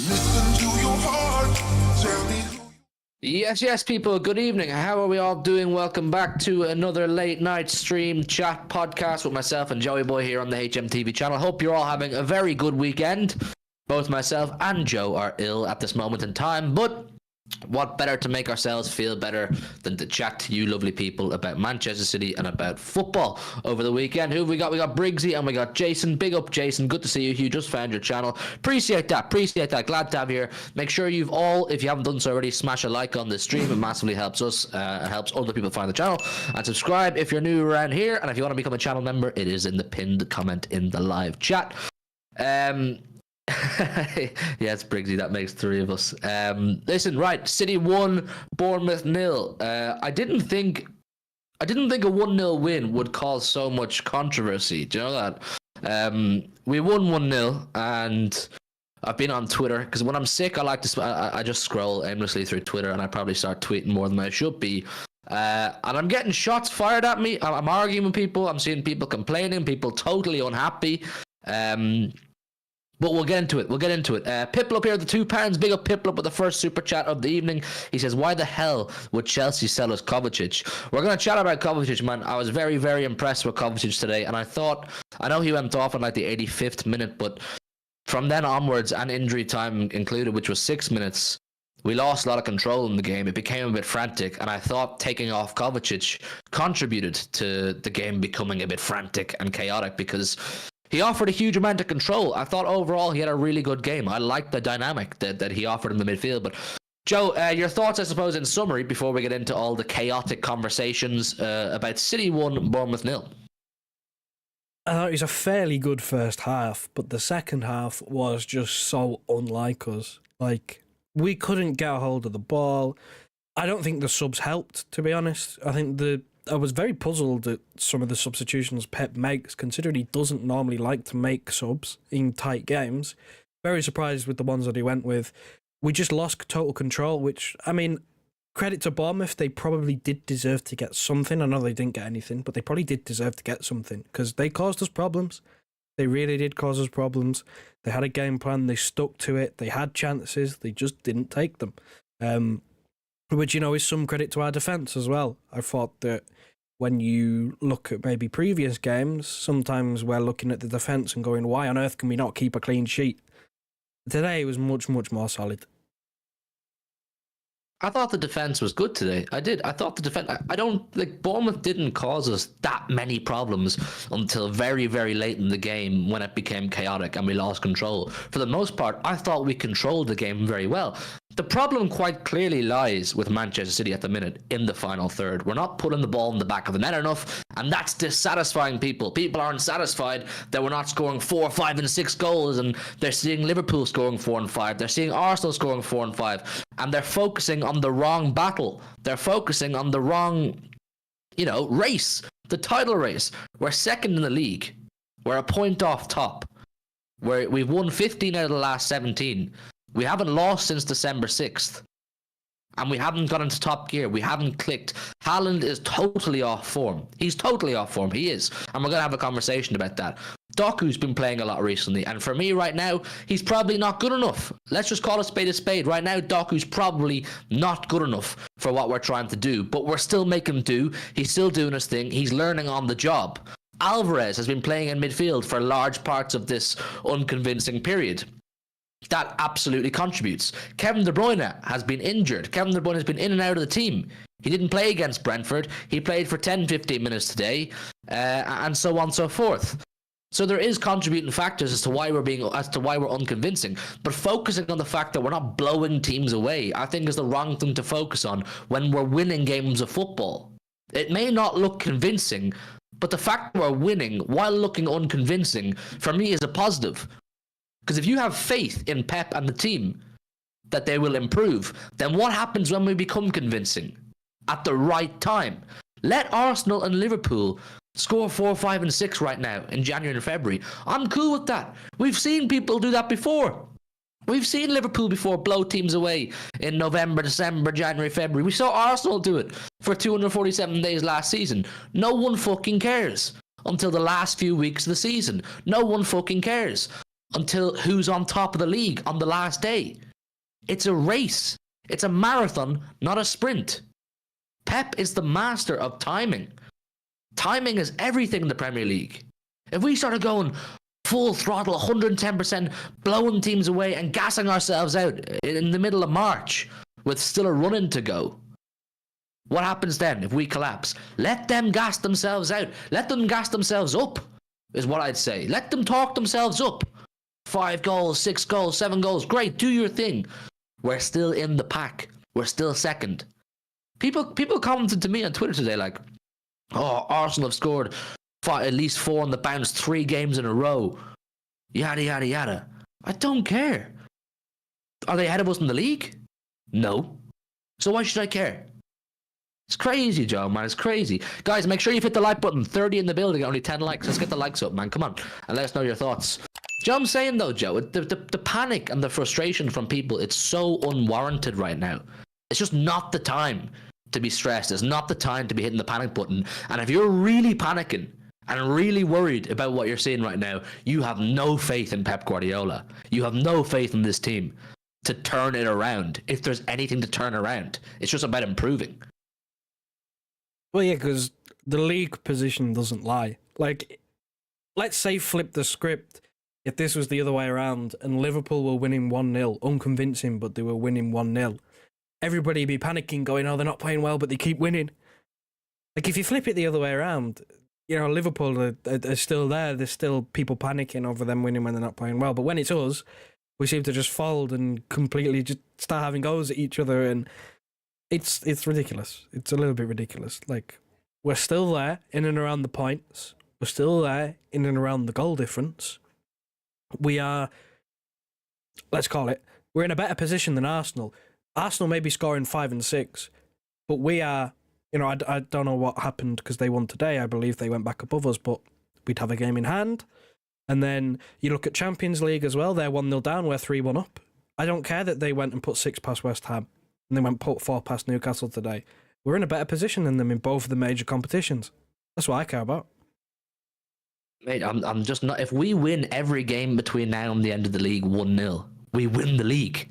Listen to your heart. Tell me who. Yes, people, good evening. How are we all doing? Welcome back to another late night stream chat podcast with myself and Joey Boy here on the HMTV channel. Hope you're all having a very good weekend. Both myself and Joe are ill at this moment in time, but what better to make ourselves feel better than to chat to you lovely people about Manchester City and about football over the weekend. Who have we got? We got Briggsy and we got Jason. Big up, Jason. Good to see you. You just found your channel. Appreciate that. Glad to have you here. Make sure you've all, if you haven't done so already, smash a like on the stream. It massively helps us and helps other people find the channel. And subscribe if you're new around here. And if you want to become a channel member, it is in the pinned comment in the live chat. Yeah, it's Briggsy. That makes three of us. Listen, right. City 1, Bournemouth 0. I didn't think a 1-0 win would cause so much controversy. Do you know that? We won 1-0, and I've been on Twitter because when I'm sick, I just scroll aimlessly through Twitter, and I probably start tweeting more than I should be. And I'm getting shots fired at me. I'm arguing with people. I'm seeing people complaining. People totally unhappy. But we'll get into it. Pipple up here with the £2. Big up Pipple up with the first super chat of the evening. He says, why the hell would Chelsea sell us Kovacic? We're going to chat about Kovacic, man. I was very, very impressed with Kovacic today. And I know he went off in like the 85th minute, but from then onwards and injury time included, which was 6 minutes, we lost a lot of control in the game. It became a bit frantic. And I thought taking off Kovacic contributed to the game becoming a bit frantic and chaotic because he offered a huge amount of control. I thought overall he had a really good game. I liked the dynamic that he offered in the midfield. But Joe, your thoughts, I suppose, in summary, before we get into all the chaotic conversations about City 1, Bournemouth 0. I thought it was a fairly good first half, but the second half was just so unlike us. Like, we couldn't get a hold of the ball. I don't think the subs helped, to be honest. I was very puzzled at some of the substitutions Pep makes, considering he doesn't normally like to make subs in tight games. Very surprised with the ones that he went with. We just lost total control, which, I mean, credit to Bournemouth, they probably did deserve to get something. I know they didn't get anything, but they probably did deserve to get something, because they caused us problems. They really did cause us problems. They had a game plan, they stuck to it, they had chances, they just didn't take them. Which, you know, is some credit to our defence as well. I thought that when you look at maybe previous games, sometimes we're looking at the defence and going, why on earth can we not keep a clean sheet? Today it was much, much more solid. I thought the defence was good today. I did. I thought the defence... Bournemouth didn't cause us that many problems until very, very late in the game when it became chaotic and we lost control. For the most part, I thought we controlled the game very well. The problem quite clearly lies with Manchester City at the minute in the final third. We're not putting the ball in the back of the net enough, and that's dissatisfying people. People aren't satisfied that we're not scoring 4, 5, and 6 goals, and they're seeing Liverpool scoring 4 and 5. They're seeing Arsenal scoring 4 and 5, and they're focusing on the wrong battle. They're focusing on the wrong, race, the title race. We're second in the league. We're a point off top. We've won 15 out of the last 17. We haven't lost since December 6th. And we haven't got into top gear. We haven't clicked. Haaland is totally off form. He's totally off form. He is. And we're going to have a conversation about that. Doku's been playing a lot recently. And for me right now, he's probably not good enough. Let's just call a spade a spade. Right now, Doku's probably not good enough for what we're trying to do. But we're still making do. He's still doing his thing. He's learning on the job. Alvarez has been playing in midfield for large parts of this unconvincing period. That absolutely contributes. Kevin De Bruyne has been injured. Kevin De Bruyne has been in and out of the team. He didn't play against Brentford. He played for 10-15 minutes today, and so on and so forth. So there is contributing factors as to why we're unconvincing. But focusing on the fact that we're not blowing teams away, I think is the wrong thing to focus on when we're winning games of football. It may not look convincing, but the fact that we're winning while looking unconvincing, for me, is a positive. Because if you have faith in Pep and the team that they will improve, then what happens when we become convincing? At the right time. Let Arsenal and Liverpool score 4, 5, and 6 right now in January and February. I'm cool with that. We've seen people do that before. We've seen Liverpool before blow teams away in November, December, January, February. We saw Arsenal do it for 247 days last season. No one fucking cares until the last few weeks of the season. No one fucking cares. until who's on top of the league on the last day. It's a race. It's a marathon, not a sprint. Pep is the master of timing. Timing is everything in the Premier League. If we started going full throttle, 110%, blowing teams away and gassing ourselves out in the middle of March with still a run-in to go, what happens then if we collapse? Let them gas themselves out. Let them gas themselves up, is what I'd say. Let them talk themselves up. 5 goals, 6 goals, 7 goals. Great, do your thing. We're still in the pack. We're still second. People commented to me on Twitter today like, oh, Arsenal have scored at least 4 on the bounce, 3 games in a row. Yada, yada, yada. I don't care. Are they ahead of us in the league? No. So why should I care? It's crazy, Joe, man. It's crazy. Guys, make sure you hit the like button. 30 in the building, only 10 likes. Let's get the likes up, man. Come on. And let us know your thoughts. Joe, I'm saying, though, Joe, the panic and the frustration from people, it's so unwarranted right now. It's just not the time to be stressed. It's not the time to be hitting the panic button. And if you're really panicking and really worried about what you're seeing right now, you have no faith in Pep Guardiola. You have no faith in this team to turn it around. If there's anything to turn around, it's just about improving. Well, yeah, because the league position doesn't lie. Like, let's say flip the script. If this was the other way around and Liverpool were winning 1-0, unconvincing, but they were winning 1-0, everybody would be panicking, going, oh, they're not playing well, but they keep winning. Like, if you flip it the other way around, you know, Liverpool are still there. There's still people panicking over them winning when they're not playing well. But when it's us, we seem to just fold and completely just start having goes at each other, and it's ridiculous. It's a little bit ridiculous. Like, we're still there in and around the points. We're still there in and around the goal difference. We are, let's call it, we're in a better position than Arsenal. Arsenal may be scoring 5 and 6, but we are, you know, I don't know what happened because they won today. I believe they went back above us, but we'd have a game in hand. And then you look at Champions League as well. They're 1-0 down, we're 3-1 up. I don't care that they went and put 6 past West Ham and they went put 4 past Newcastle today. We're in a better position than them in both of the major competitions. That's what I care about. Mate, I'm just not. If we win every game between now and the end of the league 1-0, we win the league.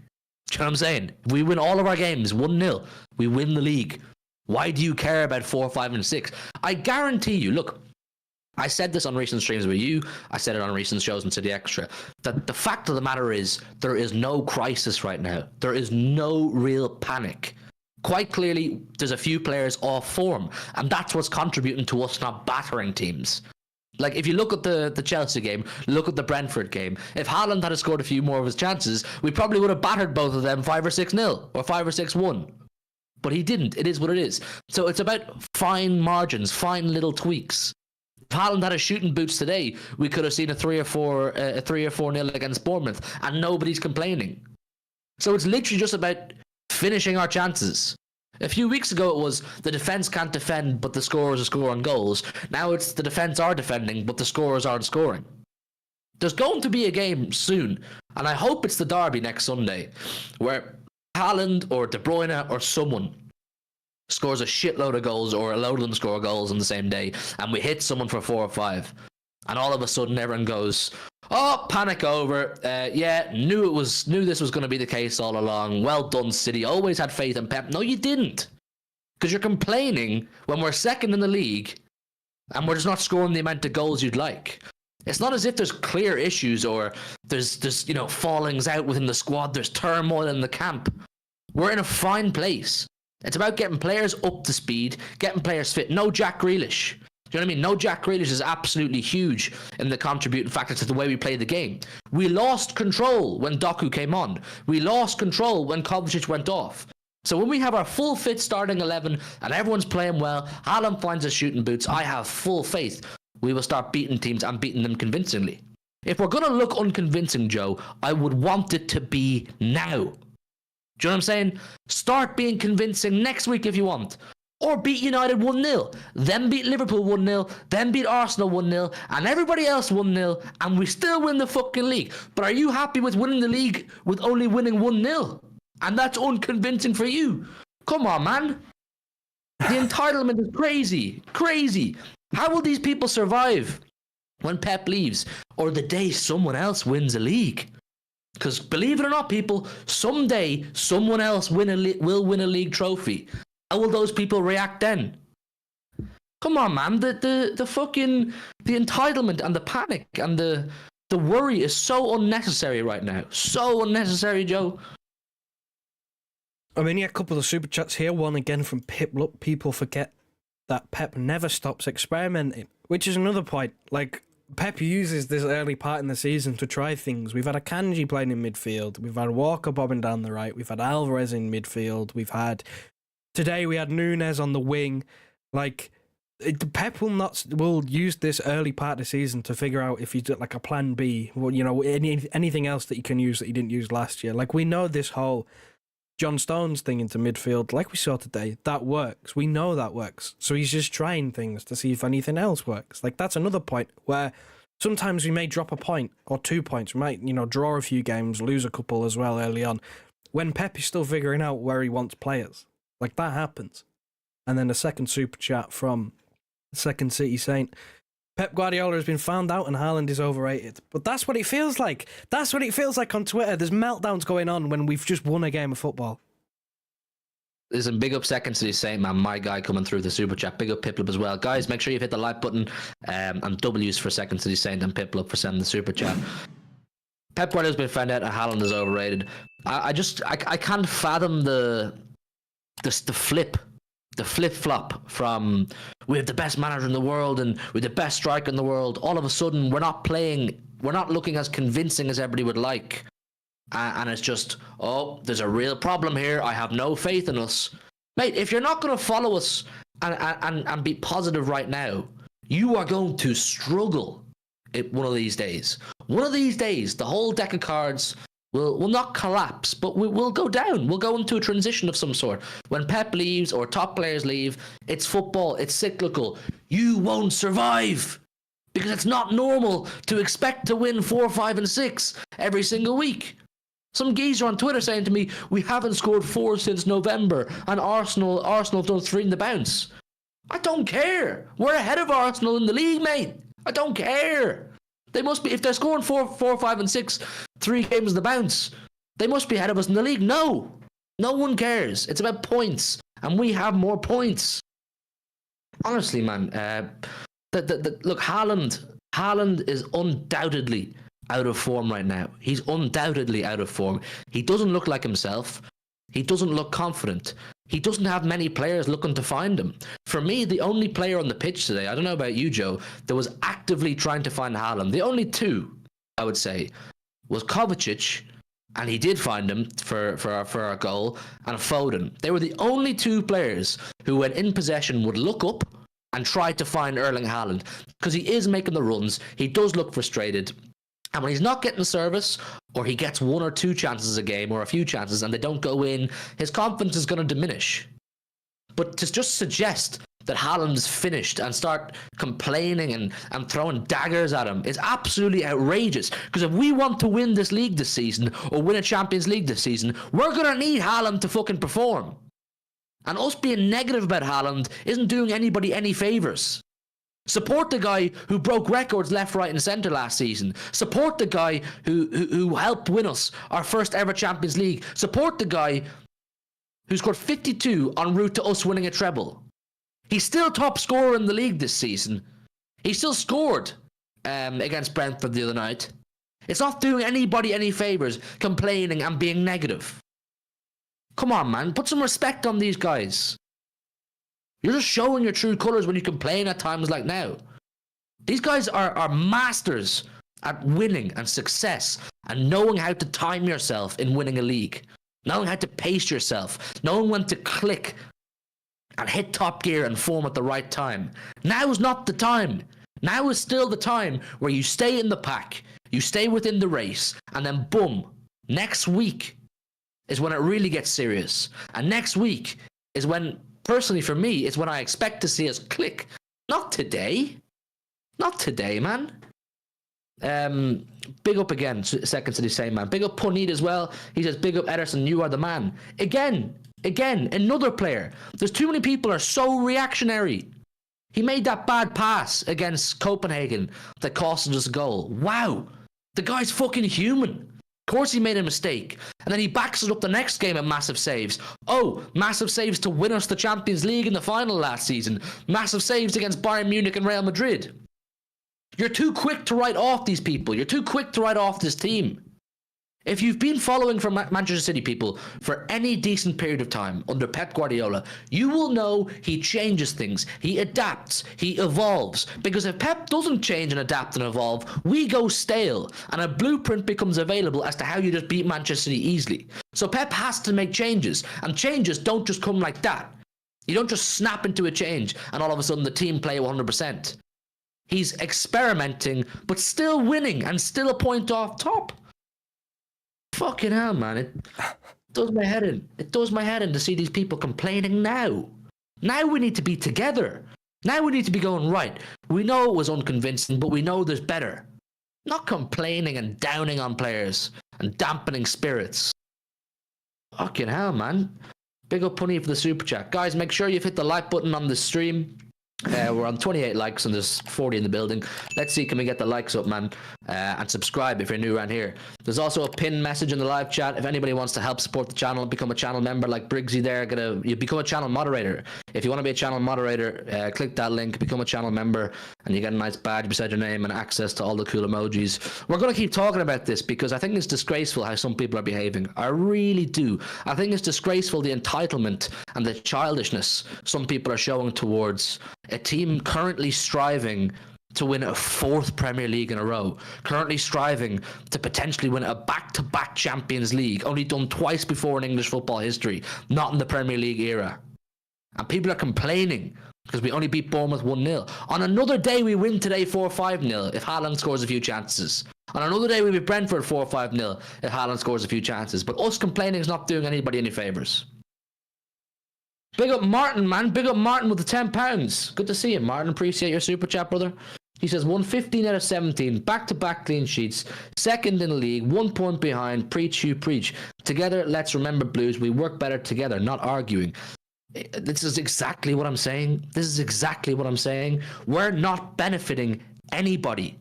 Do you know what I'm saying? If we win all of our games 1-0, we win the league. Why do you care about 4, 5, and 6? I guarantee you, look, I said this on recent streams with you, I said it on recent shows in City Extra, that the fact of the matter is there is no crisis right now. There is no real panic. Quite clearly, there's a few players off form, and that's what's contributing to us not battering teams. Like, if you look at the Chelsea game, look at the Brentford game, if Haaland had scored a few more of his chances, we probably would have battered both of them 5 or 6-0 or 5 or 6-1. But he didn't. It is what it is. So it's about fine margins, fine little tweaks. If Haaland had a shooting boots today, we could have seen a 3 or 4-0 against Bournemouth, and nobody's complaining. So it's literally just about finishing our chances. A few weeks ago it was the defence can't defend, but the scorers are scoring goals. Now it's the defence are defending, but the scorers aren't scoring. There's going to be a game soon, and I hope it's the derby next Sunday, where Haaland or De Bruyne or someone scores a shitload of goals, or a load of them score goals on the same day, and we hit someone for 4 or 5, and all of a sudden everyone goes, oh, panic over. Yeah, knew this was going to be the case all along. Well done, City. Always had faith in Pep. No, you didn't. Because you're complaining when we're second in the league and we're just not scoring the amount of goals you'd like. It's not as if there's clear issues or there's fallings out within the squad. There's turmoil in the camp. We're in a fine place. It's about getting players up to speed, getting players fit. No Jack Grealish. Do you know what I mean? No Jack Grealish is absolutely huge in the contributing factor to the way we play the game. We lost control when Doku came on. We lost control when Kovacic went off. So when we have our full fit starting 11 and everyone's playing well, Haaland finds his shooting boots, I have full faith we will start beating teams and beating them convincingly. If we're going to look unconvincing, Joe, I would want it to be now. Do you know what I'm saying? Start being convincing next week if you want. Or beat United 1-0, then beat Liverpool 1-0, then beat Arsenal 1-0, and everybody else 1-0, and we still win the fucking league. But are you happy with winning the league with only winning 1-0? And that's unconvincing for you. Come on, man. The entitlement is crazy. Crazy. How will these people survive when Pep leaves, or the day someone else wins a league. Because believe it or not, people, someday someone else will win a league trophy. How will those people react then? Come on, man. The fucking the entitlement and the panic and the worry is so unnecessary right now. So unnecessary, Joe. I mean, yeah, a couple of super chats here. One again from Pip. Look, people forget that Pep never stops experimenting, which is another point. Like, Pep uses this early part in the season to try things. We've had a Kanji playing in midfield. We've had Walker bobbing down the right. We've had Alvarez in midfield. Today we had Nunes on the wing. Like, Pep will use this early part of the season to figure out if he's got like a plan B, or, you know, anything else that he can use that he didn't use last year. Like, we know this whole John Stones thing into midfield, like we saw today, that works. We know that works. So he's just trying things to see if anything else works. Like, that's another point where sometimes we may drop a point or 2 points. We might, you know, draw a few games, lose a couple as well early on, when Pep is still figuring out where he wants players. Like, that happens. And then the second super chat from Second City Saint. Pep Guardiola has been found out and Haaland is overrated. But that's what it feels like. That's what it feels like on Twitter. There's meltdowns going on when we've just won a game of football. Listen, big up Second City Saint, man. My guy coming through the super chat. Big up Piplup as well. Guys, make sure you've hit the like button. And W's for Second City Saint and Piplup for sending the super chat. Pep Guardiola's been found out and Haaland is overrated. I can't fathom the flip-flop from we have the best manager in the world and we're the best striker in the world. All of a sudden, we're not looking as convincing as everybody would like. And it's just, oh, there's a real problem here. I have no faith in us. Mate, if you're not going to follow us and be positive right now, you are going to struggle one of these days. One of these days, the whole deck of cards will not collapse, but we'll go down. We'll go into a transition of some sort. When Pep leaves or top players leave, it's football, it's cyclical. You won't survive because it's not normal to expect to win 4, 5, and 6 every single week. Some geezer on Twitter saying to me, we haven't scored 4 since November, and Arsenal have done 3 in the bounce. I don't care. We're ahead of Arsenal in the league, mate. I don't care. They must be, if they're scoring 4, 5, and 6, 3 games in the bounce, they must be ahead of us in the league. No one cares. It's about points, and we have more points. Honestly, man, look, Haaland is undoubtedly out of form right now. He's undoubtedly out of form. He doesn't look like himself. He doesn't look confident. He doesn't have many players looking to find him. For me, the only player on the pitch today, I don't know about you, Joe, that was actively trying to find Haaland, the only 2, I would say, was Kovacic, and he did find him for our goal, and Foden. They were the only 2 players who, when in possession, would look up and try to find Erling Haaland, because he is making the runs. He does look frustrated. And when he's not getting service, or he gets 1 or 2 chances a game, or a few chances, and they don't go in, his confidence is going to diminish. But to just suggest that Haaland is finished and start complaining and throwing daggers at him is absolutely outrageous. Because if we want to win this league this season, or win a Champions League this season, we're going to need Haaland to fucking perform. And us being negative about Haaland isn't doing anybody any favours. Support the guy who broke records left, right, and centre last season. Support the guy who helped win us our first ever Champions League. Support the guy who scored 52 en route to us winning a treble. He's still top scorer in the league this season. He still scored against Brentford the other night. It's not doing anybody any favours, complaining and being negative. Come on, man. Put some respect on these guys. You're just showing your true colours when you complain at times like now. These guys are masters at winning and success and knowing how to time yourself in winning a league. Knowing how to pace yourself. Knowing when to click and hit top gear and form at the right time. Now is not the time. Now is still the time where you stay in the pack. You stay within the race. And then boom. Next week is when it really gets serious. And next week is when, personally for me, it's when I expect to see us click. Not today. Not today, man. Big up again, Second to the same man. Big up Punit as well. He says, big up Ederson, you are the man. Again, another player. There's too many people are so reactionary. He made that bad pass against Copenhagen that costed us a goal. Wow. The guy's fucking human. Of course he made a mistake. And then he backs it up the next game at massive saves. Oh, massive saves to win us the Champions League in the final last season. Massive saves against Bayern Munich and Real Madrid. You're too quick to write off these people. You're too quick to write off this team. If you've been following from Manchester City people for any decent period of time under Pep Guardiola, you will know he changes things. He adapts. He evolves. Because if Pep doesn't change and adapt and evolve, we go stale. And a blueprint becomes available as to how you just beat Manchester City easily. So Pep has to make changes. And changes don't just come like that. You don't just snap into a change and all of a sudden the team play 100%. He's experimenting, but still winning and still a point off top. Fucking hell, man. It does my head in. It does my head in to see these people complaining now. Now we need to be together. Now we need to be going, right, we know it was unconvincing, but we know there's better. Not complaining and downing on players and dampening spirits. Fucking hell, man. Big up Punny for the super chat. Guys, make sure you've hit the like button on the stream. We're on 28 likes and there's 40 in the building. Let's see, can we get the likes up, man? And subscribe if you're new around here. There's also a pinned message in the live chat. If anybody wants to help support the channel and become a channel member like Briggsy there, you become a channel moderator. If you want to be a channel moderator, click that link, become a channel member, and you get a nice badge beside your name and access to all the cool emojis. We're going to keep talking about this because I think it's disgraceful how some people are behaving. I really do. I think it's disgraceful, the entitlement and the childishness some people are showing towards a team currently striving to win a 4th Premier League in a row, currently striving to potentially win a back-to-back Champions League, only done twice before in English football history, not in the Premier League era. And people are complaining because we only beat Bournemouth 1-0. On another day, we win today 4-5-0 if Haaland scores a few chances. On another day, we beat Brentford 4-5-0 if Haaland scores a few chances. But us complaining is not doing anybody any favours. Big up Martin, man. Big up Martin with the £10. Good to see you, Martin. Appreciate your super chat, brother. He says, won 15 out of 17, back-to-back clean sheets, second in the league, 1 point behind, preach you preach. Together, let's remember Blues, we work better together, not arguing. This is exactly what I'm saying. This is exactly what I'm saying. We're not benefiting anybody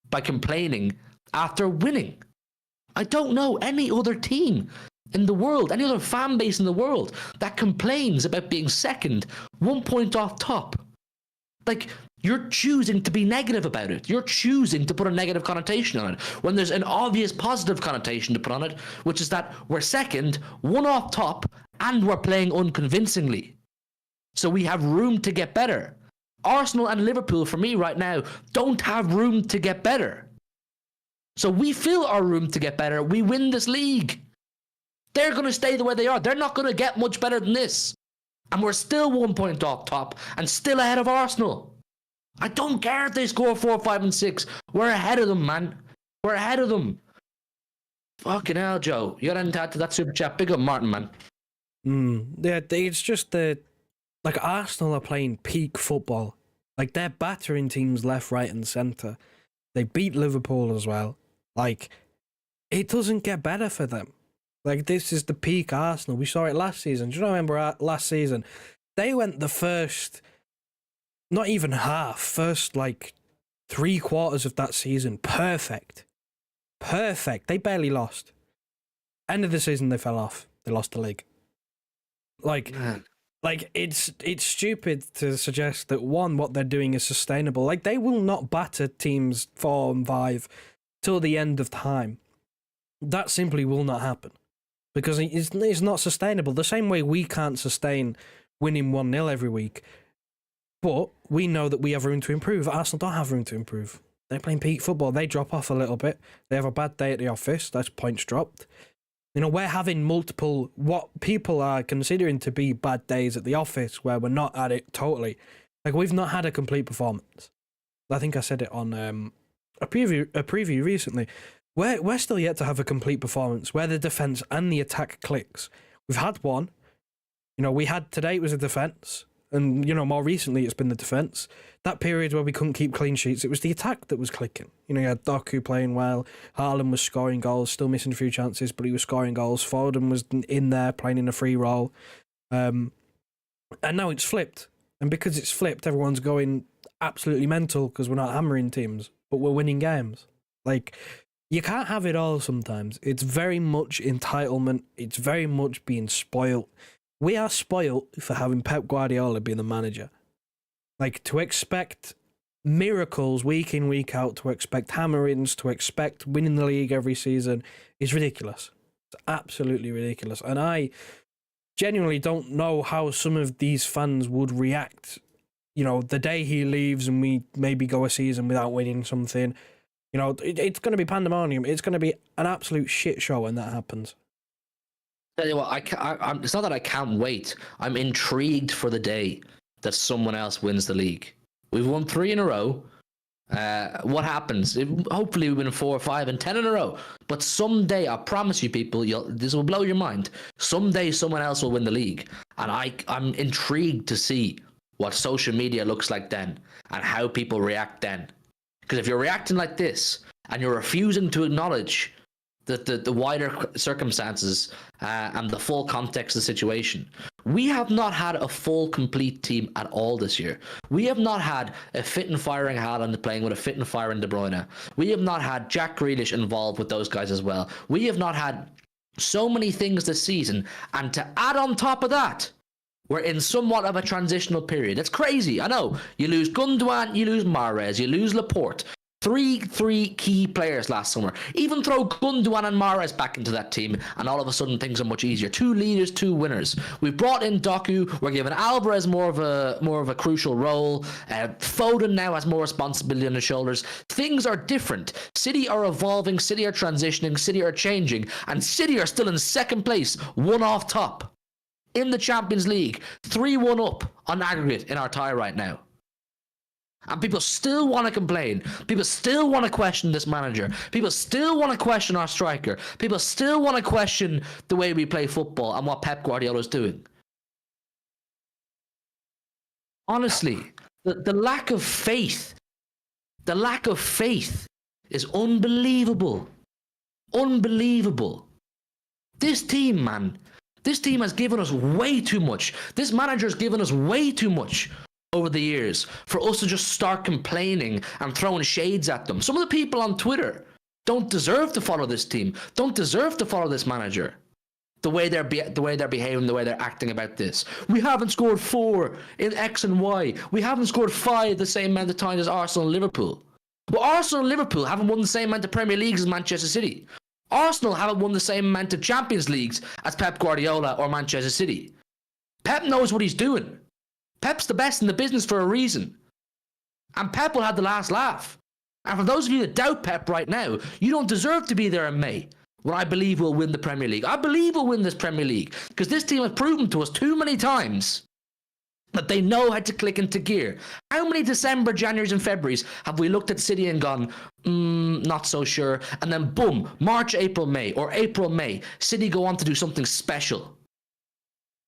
by complaining after winning. I don't know any other team in the world, any other fan base in the world that complains about being second, 1 point off top. Like, you're choosing to be negative about it. You're choosing to put a negative connotation on it when there's an obvious positive connotation to put on it, which is that we're second, 1 off top, and we're playing unconvincingly. So we have room to get better. Arsenal and Liverpool, for me right now, don't have room to get better. So we fill our room to get better. We win this league. They're going to stay the way they are. They're not going to get much better than this. And we're still 1 point off top and still ahead of Arsenal. I don't care if they score 4, 5, and 6. We're ahead of them, man. We're ahead of them. Fucking hell, Joe. You got anything to add to that super chat? Big up Martin, man. Yeah, it's just like Arsenal are playing peak football. Like, they're battering teams left, right, and centre. They beat Liverpool as well. Like, it doesn't get better for them. Like, this is the peak Arsenal. We saw it last season. Do you remember last season? They went the first, not even half, first, like, 3/4 of that season. Perfect. They barely lost. End of the season, they fell off. They lost the league. Like, it's stupid to suggest that, one, what they're doing is sustainable. Like, they will not batter teams 4 and 5 till the end of time. That simply will not happen. Because it's not sustainable. The same way we can't sustain winning 1-0 every week. But we know that we have room to improve. Arsenal don't have room to improve. They're playing peak football. They drop off a little bit. They have a bad day at the office. That's points dropped. You know, we're having multiple, what people are considering to be bad days at the office where we're not at it totally. Like, we've not had a complete performance. I think I said it on a preview recently. We're still yet to have a complete performance where the defence and the attack clicks. We've had one. You know, we had today, it was the defence. And, you know, more recently it's been the defence. That period where we couldn't keep clean sheets, it was the attack that was clicking. You know, you had Doku playing well. Haaland was scoring goals, still missing a few chances, but he was scoring goals. Foden was in there playing in a free role. And now it's flipped. And because it's flipped, everyone's going absolutely mental because we're not hammering teams, but we're winning games. Like, you can't have it all sometimes. It's very much entitlement. It's very much being spoilt. We are spoilt for having Pep Guardiola be the manager. Like, to expect miracles week in, week out, to expect hammerings, to expect winning the league every season is ridiculous. It's absolutely ridiculous. And I genuinely don't know how some of these fans would react, you know, the day he leaves and we maybe go a season without winning something. You know, it's going to be pandemonium. It's going to be an absolute shit show when that happens. Tell you what, it's not that I can't wait. I'm intrigued for the day that someone else wins the league. We've won 3 in a row. What happens? Hopefully we win 4, 5, and 10 in a row. But someday, I promise you people, this will blow your mind. Someday someone else will win the league. And I'm intrigued to see what social media looks like then and how people react then. Because if you're reacting like this and you're refusing to acknowledge the wider circumstances and the full context of the situation, we have not had a full, complete team at all this year. We have not had a fit and firing Haaland playing with a fit and firing De Bruyne. We have not had Jack Grealish involved with those guys as well. We have not had so many things this season. And to add on top of that, we're in somewhat of a transitional period. It's crazy. I know. You lose Gundogan, you lose Mahrez, you lose Laporte. Three key players last summer. Even throw Gundogan and Mahrez back into that team, and all of a sudden things are much easier. 2 leaders, 2 winners. We've brought in Doku. We're giving Alvarez more of a crucial role. Foden now has more responsibility on his shoulders. Things are different. City are evolving. City are transitioning. City are changing, and City are still in second place, 1 off top in the Champions League, 3-1 up on aggregate in our tie right now. And people still want to complain. People still want to question this manager. People still want to question our striker. People still want to question the way we play football and what Pep Guardiola is doing. Honestly, the lack of faith, is unbelievable. Unbelievable. This team, man, this team has given us way too much. This manager has given us way too much over the years for us to just start complaining and throwing shades at them. Some of the people on Twitter don't deserve to follow this team, don't deserve to follow this manager. The way they're behaving, the way they're acting about this. We haven't scored 4 in X and Y. We haven't scored 5 the same amount of times as Arsenal and Liverpool. Well, Arsenal and Liverpool haven't won the same amount of Premier Leagues as Manchester City. Arsenal haven't won the same amount of Champions Leagues as Pep Guardiola or Manchester City. Pep knows what he's doing. Pep's the best in the business for a reason. And Pep will have the last laugh. And for those of you that doubt Pep right now, you don't deserve to be there in May, when I believe we'll win the Premier League. I believe we'll win this Premier League, because this team has proven to us too many times that they know how to click into gear. How many December, Januaries and Februaries have we looked at City and gone, not so sure, and then boom, March, April, May, or April, May, City go on to do something special.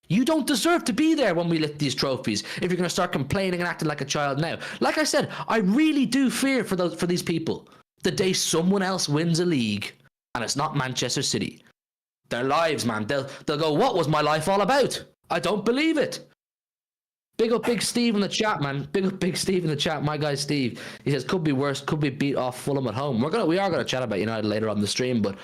You don't deserve to be there when we lift these trophies if you're going to start complaining and acting like a child now. Like I said, I really do fear for these people the day someone else wins a league and it's not Manchester City. Their lives, man, they'll go, what was my life all about? I don't believe it. Big up Big Steve in the chat, man. Big up Big Steve in the chat. My guy Steve. He says, could be worse. Could be beat off Fulham at home. We are gonna chat about United later on the stream, but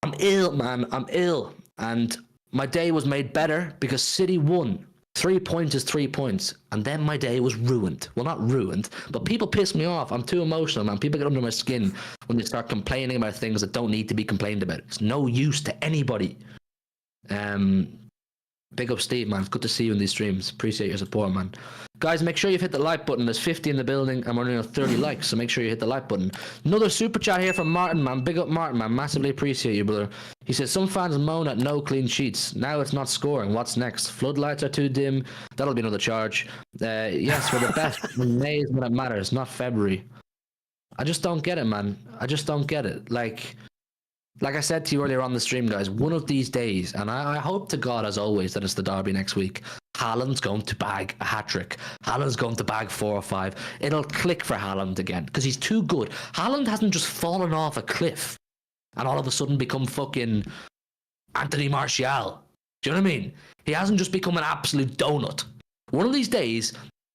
I'm ill, man. I'm ill. And my day was made better because City won. 3 points is 3 points. And then my day was ruined. Well, not ruined, but people piss me off. I'm too emotional, man. People get under my skin when they start complaining about things that don't need to be complained about. It's no use to anybody. Big up Steve, man. It's good to see you in these streams. Appreciate your support, man. Guys, make sure you've hit the like button. There's 50 in the building and we're only at 30 likes, so make sure you hit the like button. Another super chat here from Martin, man. Big up Martin, man. Massively appreciate you, brother. He says, some fans moan at no clean sheets. Now it's not scoring. What's next? Floodlights are too dim. That'll be another charge. Yes, we're the best. May is when it matters, not February. I just don't get it, man. I just don't get it. Like I said to you earlier on the stream, guys, one of these days, and I hope to God, as always, that it's the derby next week, Haaland's going to bag a hat-trick. Haaland's going to bag 4 or 5. It'll click for Haaland again, because he's too good. Haaland hasn't just fallen off a cliff and all of a sudden become fucking Anthony Martial. Do you know what I mean? He hasn't just become an absolute donut. One of these days,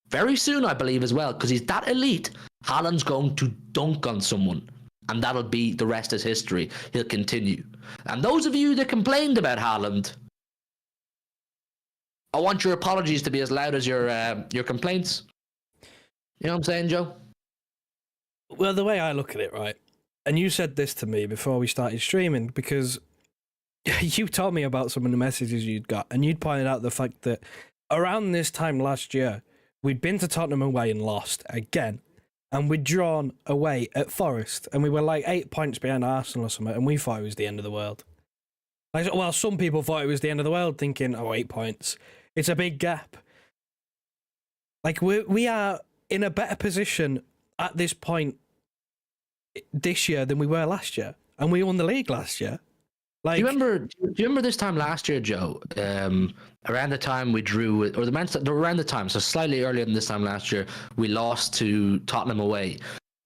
very soon, I believe as well, because he's that elite, Haaland's going to dunk on someone. And that'll be the rest is history. He'll continue. And those of you that complained about Haaland, I want your apologies to be as loud as your complaints. You know what I'm saying, Joe? Well, the way I look at it, right, and you said this to me before we started streaming, because you told me about some of the messages you'd got, and you'd pointed out the fact that around this time last year, we'd been to Tottenham away and lost again, and we'd drawn away at Forest, and we were like 8 points behind Arsenal or something, and we thought it was the end of the world. Like, well, some people thought it was the end of the world, thinking, oh, 8 points. It's a big gap. Like, we are in a better position at this point this year than we were last year, and we won the league last year. Like, do you remember this time last year, Joe? Around the time we drew, around the time, so slightly earlier than this time last year, we lost to Tottenham away.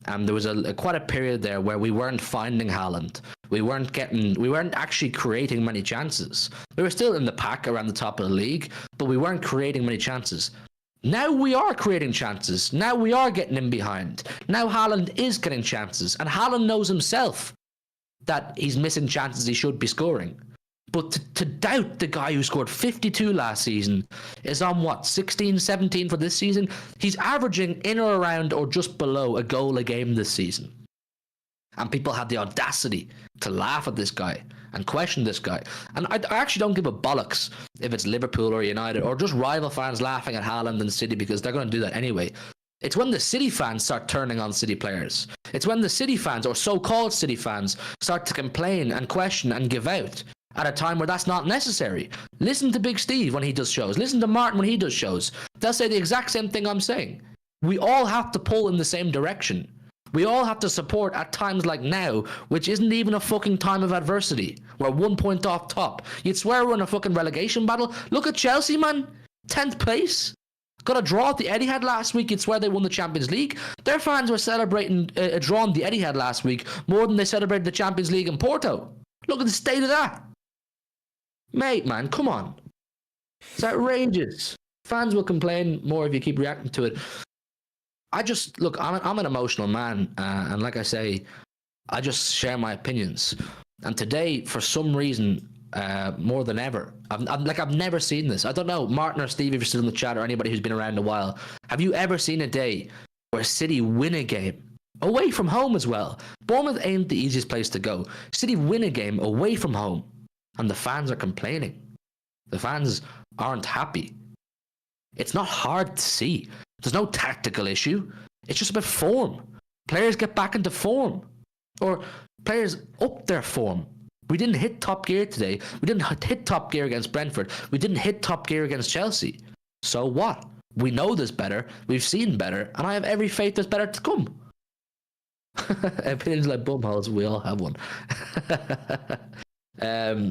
And there was quite a period there where we weren't finding Haaland. We weren't actually creating many chances. We were still in the pack around the top of the league, but we weren't creating many chances. Now we are creating chances. Now we are getting in behind. Now Haaland is getting chances. And Haaland knows himself that he's missing chances he should be scoring. But to doubt the guy who scored 52 last season is on, what, 16, 17 for this season? He's averaging in or around or just below a goal a game this season. And people had the audacity to laugh at this guy and question this guy. And I actually don't give a bollocks if it's Liverpool or United or just rival fans laughing at Haaland and City, because they're going to do that anyway. It's when the City fans start turning on City players. It's when the City fans, or so-called City fans, start to complain and question and give out at a time where that's not necessary. Listen to Big Steve when he does shows. Listen to Martin when he does shows. They'll say the exact same thing I'm saying. We all have to pull in the same direction. We all have to support at times like now, which isn't even a fucking time of adversity. We're 1 point off top. You'd swear we're in a fucking relegation battle. Look at Chelsea, man. 10th place. Got a draw at the Etihad last week. You'd swear they won the Champions League. Their fans were celebrating a draw in the Etihad last week more than they celebrated the Champions League in Porto. Look at the state of that. Mate, man, come on. It's outrageous. Fans will complain more if you keep reacting to it. Look, I'm an emotional man, and like I say, I just share my opinions. And today, for some reason, more than ever, I've never seen this. I don't know, Martin or Steve, if you're still in the chat, or anybody who's been around a while, have you ever seen a day where City win a game away from home as well? Bournemouth ain't the easiest place to go. City win a game away from home, and the fans are complaining. The fans aren't happy. It's not hard to see. There's no tactical issue. It's just about form. Players get back into form. Or players up their form. We didn't hit top gear today. We didn't hit top gear against Brentford. We didn't hit top gear against Chelsea. So what? We know there's better. We've seen better. And I have every faith there's better to come. Opinions like bumholes, we all have one.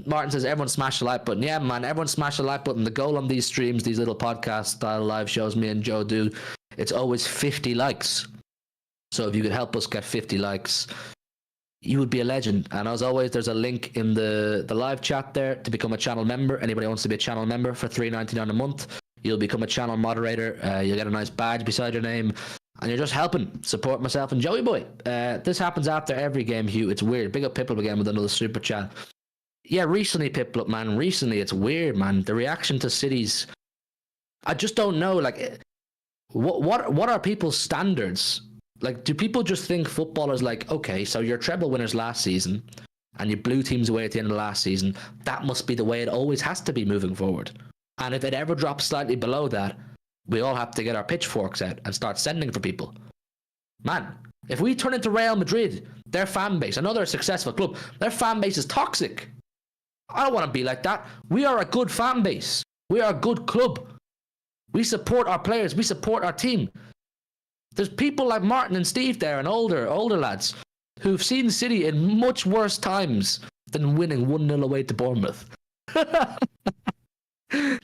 Martin says, everyone smash the like button. Yeah, man, everyone smash the like button. The goal on these streams, these little podcast style live shows me and Joe do, it's always 50 likes. So if you could help us get 50 likes, you would be a legend. And as always, there's a link in the live chat there to become a channel member. Anybody wants to be a channel member for $3.99 a month, you'll become a channel moderator. You'll get a nice badge beside your name, and you're just helping support myself and Joey Boy. This happens after every game, Hugh. It's weird. Big up Piplup again with another super chat. Yeah, recently, Piplup, man. Recently, it's weird, man. The reaction to City's, I just don't know. Like, what are people's standards? Like, do people just think footballers like, okay, so you're treble winners last season, and you blew teams away at the end of last season. That must be the way it always has to be moving forward. And if it ever drops slightly below that, we all have to get our pitchforks out and start sending for people. Man, if we turn into Real Madrid, their fan base, another successful club, their fan base is toxic. I don't want to be like that. We are a good fan base. We are a good club. We support our players. We support our team. There's people like Martin and Steve there and older lads who've seen City in much worse times than winning 1-0 away to Bournemouth.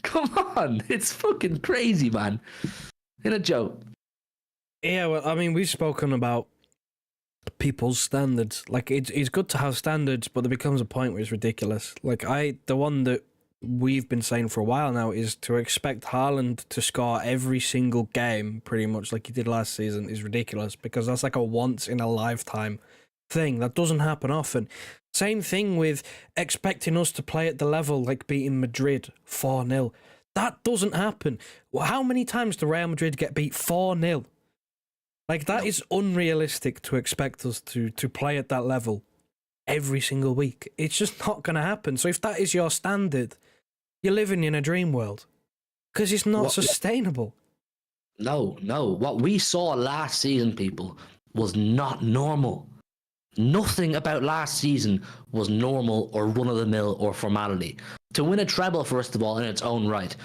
Come on. It's fucking crazy, man. In a joke. Yeah, well, I mean, we've spoken about people's standards. Like, it's good to have standards, but there becomes a point where it's ridiculous. Like, the one that we've been saying for a while now is to expect Haaland to score every single game, pretty much like he did last season, is ridiculous because that's like a once in a lifetime thing that doesn't happen often. Same thing with expecting us to play at the level like beating Madrid 4-0. That doesn't happen. How many times do Real Madrid get beat 4-0? Like, that is unrealistic to expect us to play at that level every single week. It's just not going to happen. So if that is your standard, you're living in a dream world because it's not sustainable. No. What we saw last season, people, was not normal. Nothing about last season was normal or run-of-the-mill or formality. To win a treble, first of all, in its own right,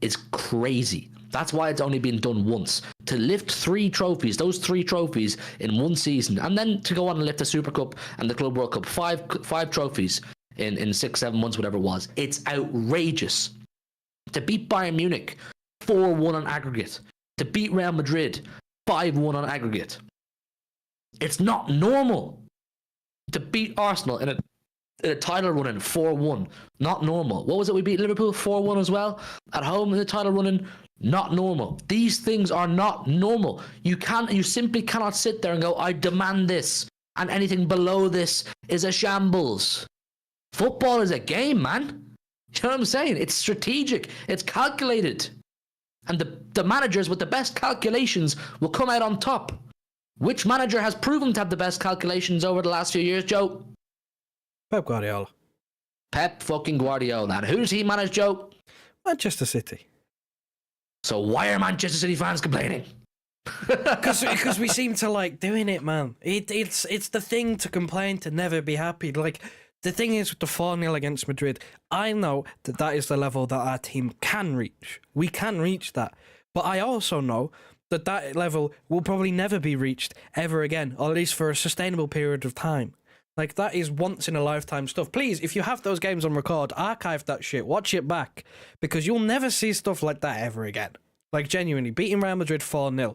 is crazy. That's why it's only been done once. To lift 3 trophies, those 3 trophies in one season, and then to go on and lift the Super Cup and the Club World Cup, five trophies in 6-7 months, whatever it was. It's outrageous. To beat Bayern Munich 4-1 on aggregate. To beat Real Madrid 5-1 on aggregate. It's not normal. To beat Arsenal in a title run-in 4-1, not normal. What was it? We beat Liverpool 4-1 as well at home in the title run-in. Not normal. These things are not normal. You simply cannot sit there and go, I demand this, and anything below this is a shambles. Football is a game, man. You know what I'm saying? It's strategic. It's calculated. And the managers with the best calculations will come out on top. Which manager has proven to have the best calculations over the last few years, Joe? Pep Guardiola. Pep fucking Guardiola. And who does he manage, Joe? Manchester City. So why are Manchester City fans complaining? Because we seem to like doing it, man. It's the thing to complain, to never be happy. Like, the thing is with the 4-0 against Madrid, I know that is the level that our team can reach. We can reach that. But I also know that level will probably never be reached ever again, or at least for a sustainable period of time. Like, that is once in a lifetime stuff. Please, if you have those games on record, archive that shit, watch it back, because you'll never see stuff like that ever again. Like, genuinely, beating Real Madrid 4-0,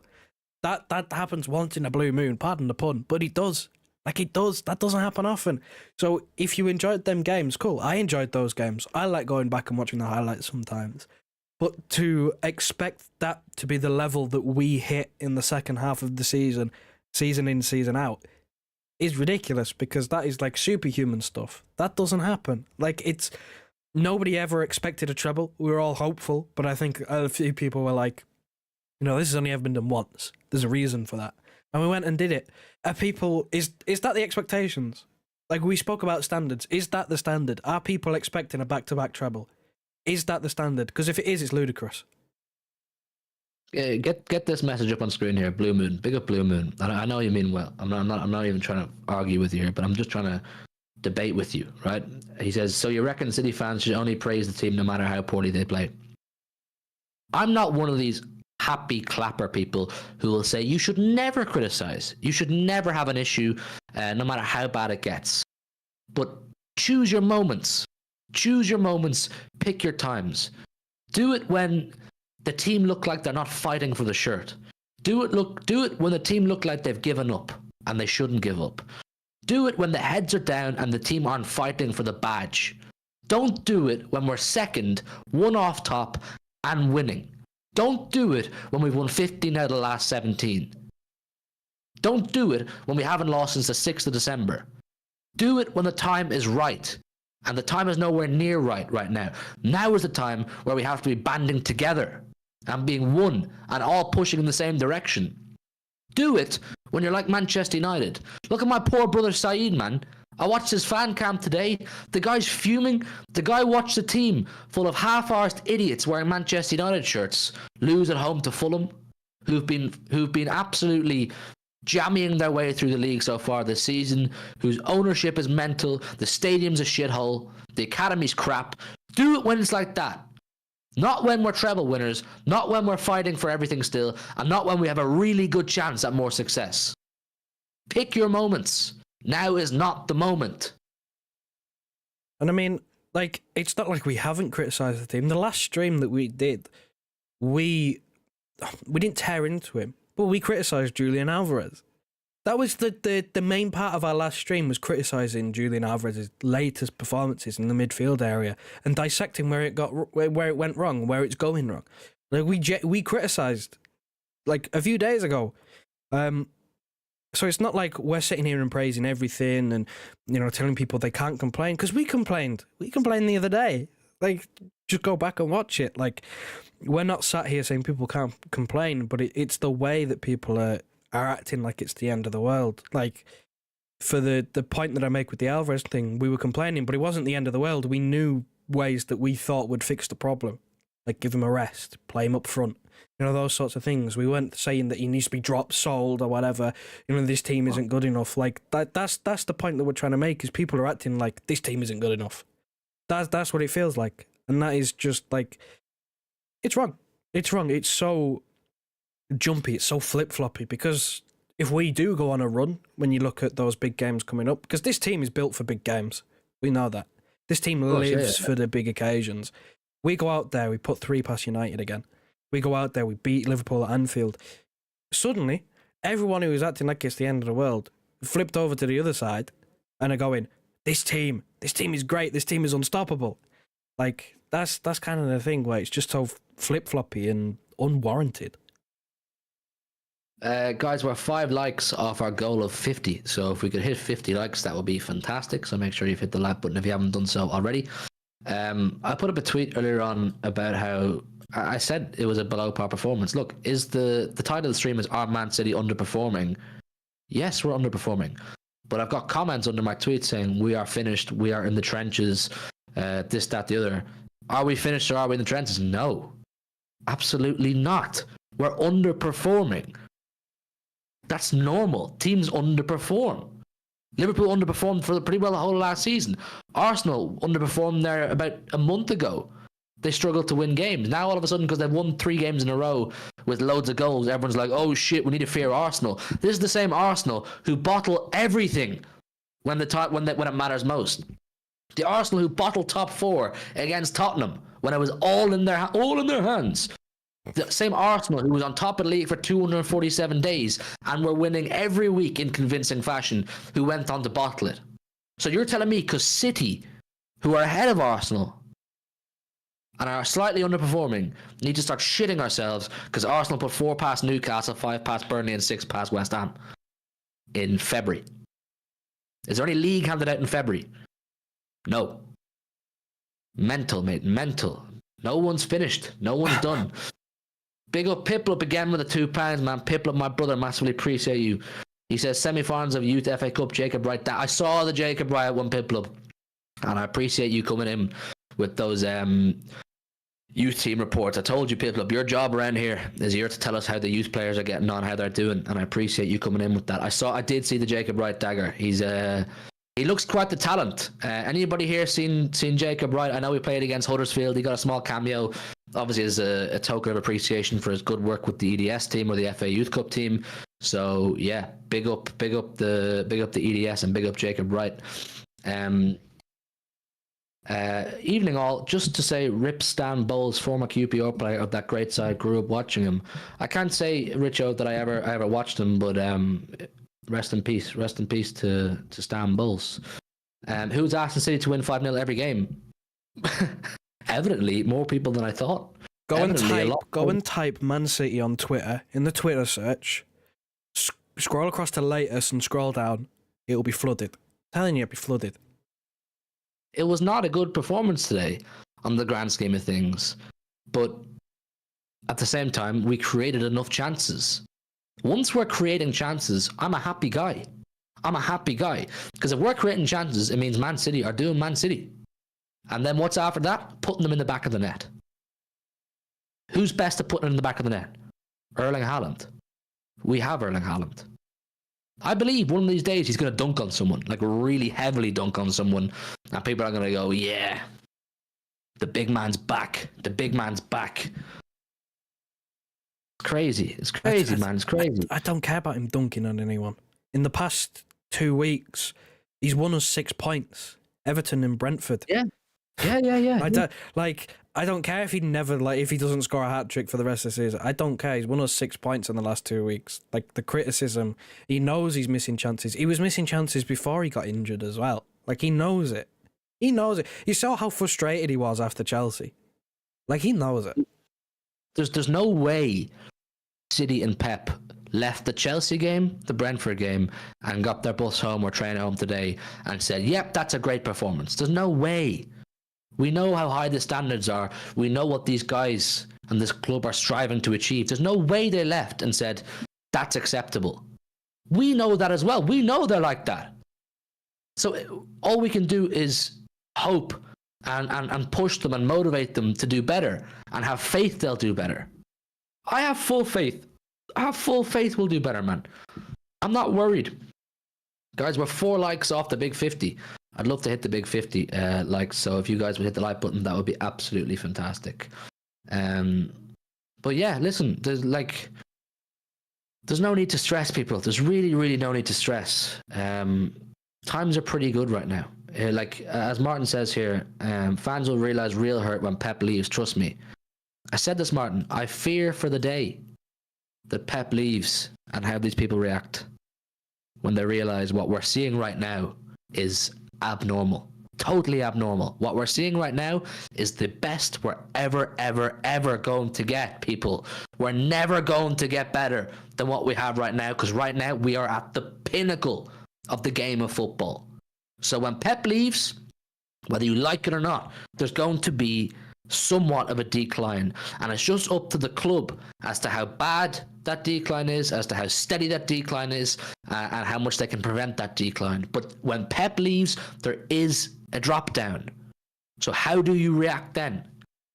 that happens once in a blue moon, pardon the pun, but it does. Like, it does. That doesn't happen often. So if you enjoyed them games, cool. I enjoyed those games. I like going back and watching the highlights sometimes. But to expect that to be the level that we hit in the second half of the season in, season out, is ridiculous, because that is like superhuman stuff. That doesn't happen. Like, it's nobody ever expected a treble. We were all hopeful, but I think a few people were like, this has only ever been done once. There's a reason for that. And we went and did it. Are people, is that the expectations? Like, we spoke about standards. Is that the standard? Are people expecting a back-to-back treble? Is that the standard? Because if it is, it's ludicrous. Get this message up on screen here. Blue Moon, big up Blue Moon. I know you mean well. I'm not even trying to argue with you here, but I'm just trying to debate with you, right? He says, so you reckon City fans should only praise the team no matter how poorly they play? I'm not one of these happy clapper people who will say you should never criticize. You should never have an issue, no matter how bad it gets. But choose your moments. Choose your moments. Pick your times. Do it when the team look like they're not fighting for the shirt. Do it when the team look like they've given up and they shouldn't give up. Do it when the heads are down and the team aren't fighting for the badge. Don't do it when we're second, one off top, and winning. Don't do it when we've won 15 out of the last 17. Don't do it when we haven't lost since the 6th of December. Do it when the time is right. And the time is nowhere near right now. Now is the time where we have to be banding together and being one and all pushing in the same direction. Do it when you're like Manchester United. Look at my poor brother Saeed, man. I watched his fan camp today. The guy's fuming. The guy watched a team full of half-arsed idiots wearing Manchester United shirts lose at home to Fulham, who've been absolutely jamming their way through the league so far this season, whose ownership is mental, the stadium's a shithole, the academy's crap. Do it when it's like that. Not when we're treble winners, not when we're fighting for everything still, and not when we have a really good chance at more success. Pick your moments. Now is not the moment. And I mean, like, it's not like we haven't criticised the team. The last stream that we did, we didn't tear into him, but we criticised Julian Alvarez. That was the main part of our last stream, was criticising Julian Alvarez's latest performances in the midfield area and dissecting where it went wrong, where it's going wrong. Like we criticised like a few days ago. So it's not like we're sitting here and praising everything and, you know, telling people they can't complain, because we complained. We complained the other day. Like, just go back and watch it. Like, we're not sat here saying people can't complain, but it's the way that people are acting like it's the end of the world. Like, for the point that I make with the Alvarez thing, we were complaining, but it wasn't the end of the world. We knew ways that we thought would fix the problem. Like, give him a rest, play him up front. You know, those sorts of things. We weren't saying that he needs to be dropped, sold, or whatever. You know, this team isn't good enough. Like, that's the point that we're trying to make, is people are acting like this team isn't good enough. That's what it feels like. And that is just, like, it's wrong. It's wrong. It's so jumpy. It's so flip-floppy. Because if we do go on a run, when you look at those big games coming up, because this team is built for big games. We know that. This team lives for the big occasions. We go out there, we put 3 past United again. We go out there, we beat Liverpool at Anfield. Suddenly, everyone who was acting like it's the end of the world flipped over to the other side and are going, this team is great, this team is unstoppable. Like, that's kind of the thing where it's just so flip-floppy and unwarranted. Guys, we're 5 likes off our goal of 50. So if we could hit 50 likes, that would be fantastic. So make sure you've hit the like button if you haven't done so already. I put up a tweet earlier on about how I said it was a below par performance. Look, is the title of the stream is Are Man City underperforming? Yes, we're underperforming. But I've got comments under my tweet saying we are finished, we are in the trenches, this, that, the other. Are we finished or are we in the trenches? No, absolutely not. We're underperforming. That's normal. Teams underperform. Liverpool underperformed for pretty well the whole of last season. Arsenal underperformed there about a month ago. They struggled to win games. Now all of a sudden, because they've won 3 games in a row with loads of goals, everyone's like, oh shit, we need to fear Arsenal. This is the same Arsenal who bottle everything when it matters most. The Arsenal who bottled top 4 against Tottenham when it was all in their hands. The same Arsenal who was on top of the league for 247 days and were winning every week in convincing fashion, who went on to bottle it. So you're telling me because City, who are ahead of Arsenal and are slightly underperforming, need to start shitting ourselves because Arsenal put 4 past Newcastle, 5 past Burnley and 6 past West Ham in February? Is there any league handed out in February? No. Mental, mate, mental. No one's finished. No one's done. Big up Piplup again with the £2, man. Piplup, my brother, massively appreciate you. He says semi-finals of Youth FA Cup, Jacob Wright. I saw the Jacob Wright one, Piplup, and I appreciate you coming in with those youth team reports. I told you, Piplup, your job around here is here to tell us how the youth players are getting on, how they're doing, and I appreciate you coming in with that. I did see the Jacob Wright dagger. He looks quite the talent. Anybody here seen Jacob Wright? I know he played against Huddersfield. He got a small cameo, obviously as a token of appreciation for his good work with the EDS team or the FA Youth Cup team. So yeah, big up the EDS and big up Jacob Wright. Evening all, just to say, rip Stan Bowles, former QPR player of that great side, grew up watching him. I can't say, Richo, that I ever watched him, but rest in peace to Stan Bowles. Who's asking City to win 5-0 every game? Evidently more people than I thought. Go and type Man City on Twitter in the Twitter search. Scroll across to latest and scroll down. It'll be flooded. I'm telling you, it'll be flooded. It was not a good performance today on the grand scheme of things, but at the same time, we created enough chances. Once we're creating chances, I'm a happy guy. Because if we're creating chances, it means Man City are doing Man City. And then what's after that? Putting them in the back of the net. Who's best at putting them in the back of the net? Erling Haaland. We have Erling Haaland. I believe one of these days he's going to dunk on someone, like really heavily dunk on someone, and people are going to go, yeah, the big man's back. The big man's back. It's crazy. It's crazy, man. It's crazy. I don't care about him dunking on anyone. In the past 2 weeks, he's won us 6 points. Everton and Brentford. Yeah. Yeah. I don't care if he doesn't score a hat trick for the rest of the season. I don't care. He's won us 6 points in the last 2 weeks. Like, the criticism, he knows he's missing chances. He was missing chances before he got injured as well. Like, he knows it. He knows it. You saw how frustrated he was after Chelsea. Like, he knows it. There's no way City and Pep left the Chelsea game, the Brentford game, and got their bus home or train home today and said, yep, that's a great performance. There's no way. We know how high the standards are. We know what these guys and this club are striving to achieve. There's no way they left and said, that's acceptable. We know that as well. We know they're like that. So all we can do is hope and push them and motivate them to do better and have faith they'll do better. I have full faith. I have full faith we'll do better, man. I'm not worried. Guys, we're 4 likes off the big 50. I'd love to hit the big 50 likes, so if you guys would hit the like button, that would be absolutely fantastic. But yeah, listen, there's no need to stress, people. There's really, really no need to stress. Times are pretty good right now. As Martin says here, fans will realise real hurt when Pep leaves, trust me. I said this, Martin, I fear for the day that Pep leaves and how these people react when they realise what we're seeing right now is abnormal. Totally abnormal. What we're seeing right now is the best we're ever going to get, people. We're never going to get better than what we have right now, because right now we are at the pinnacle of the game of football. So when Pep leaves, whether you like it or not, there's going to be somewhat of a decline, and it's just up to the club as to how bad that decline is, as to how steady that decline is, and how much they can prevent that decline. But when Pep leaves, there is a drop down. So how do you react then?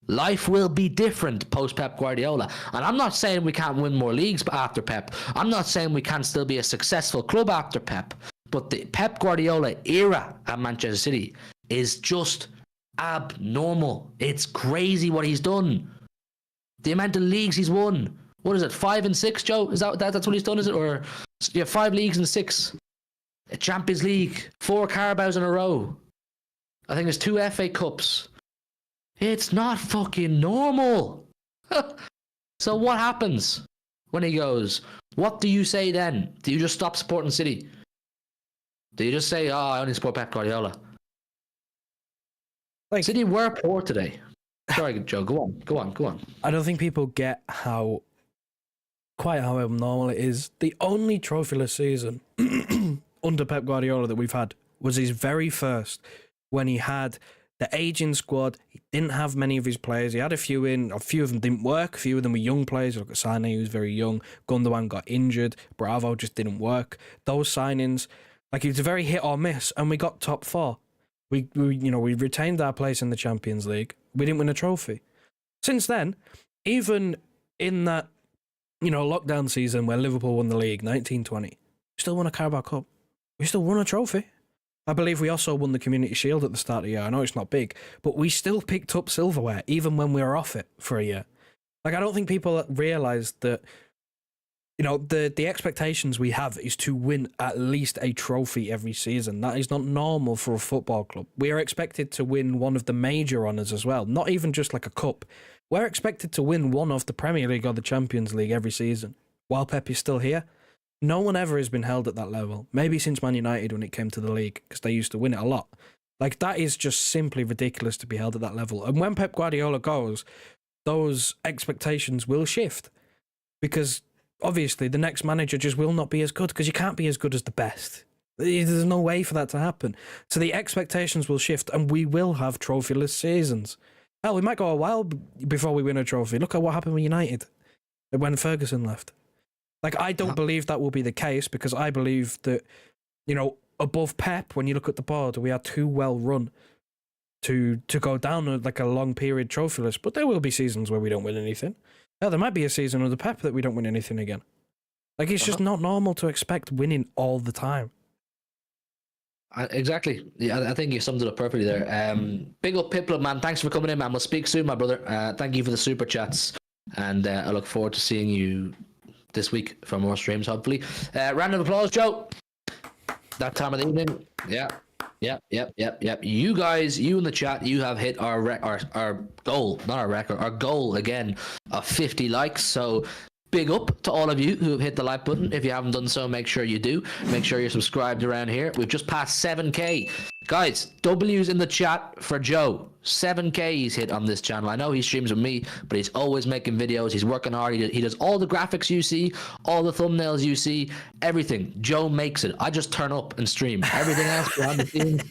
Life will be different post Pep Guardiola, and I'm not saying we can't win more leagues after Pep. I'm not saying we can't still be a successful club after Pep, but the Pep Guardiola era at Manchester City is just abnormal. It's crazy what he's done. The amount of leagues he's won. What is it, 5 and 6, Joe? Is that's what he's done, is it? Or 5 leagues and 6. A Champions League, 4 Carabaos in a row. I think there's 2 FA Cups. It's not fucking normal. So what happens when he goes? What do you say then? Do you just stop supporting City? Do you just say, I only support Pep Guardiola? City were poor today. Sorry, Joe, go on. I don't think people get quite how abnormal it is. The only trophyless season under Pep Guardiola that we've had was his very first, when he had the aging squad. He didn't have many of his players. He had a few in. A few of them didn't work. A few of them were young players. Look at Sane, he was very young. Gundogan got injured. Bravo just didn't work. Those signings, it was a very hit or miss, and we got top 4. We retained our place in the Champions League. We didn't win a trophy. Since then, even in that, lockdown season where Liverpool won the league, 1920, we still won a Carabao Cup. We still won a trophy. I believe we also won the Community Shield at the start of the year. I know it's not big, but we still picked up silverware, even when we were off it for a year. I don't think people realise that, the expectations we have is to win at least a trophy every season. That is not normal for a football club. We are expected to win one of the major honours as well, not even just like a cup. We're expected to win one of the Premier League or the Champions League every season. While Pep is still here, no one ever has been held at that level. Maybe since Man United when it came to the league, because they used to win it a lot. That is just simply ridiculous to be held at that level. And when Pep Guardiola goes, those expectations will shift, because obviously the next manager just will not be as good, because you can't be as good as the best. There's no way for that to happen. So the expectations will shift, and we will have trophyless seasons. Hell, we might go a while before we win a trophy. Look at what happened with United when Ferguson left. I don't believe that will be the case, because I believe that, above Pep, when you look at the board, we are too well run to go down a long period trophyless. But there will be seasons where we don't win anything. Hell, there might be a season under Pep that we don't win anything again. It's just not normal to expect winning all the time. Exactly. Yeah, I think you summed it up perfectly there. Big up Piplup, man. Thanks for coming in, man. We'll speak soon, my brother. Thank you for the super chats, and I look forward to seeing you this week for more streams, hopefully. Round of applause, Joe. That time of the evening. Yeah. Yep. You guys, you in the chat, you have hit our goal, not our record, our goal again of 50 likes. So big up to all of you who have hit the like button. If you haven't done so, make sure you do. Make sure you're subscribed around here. We've just passed 7K. Guys, W's in the chat for Joe. 7K he's hit on this channel. I know he streams with me, but he's always making videos. He's working hard. He does all the graphics you see, all the thumbnails you see, everything. Joe makes it. I just turn up and stream. Everything else behind the scenes.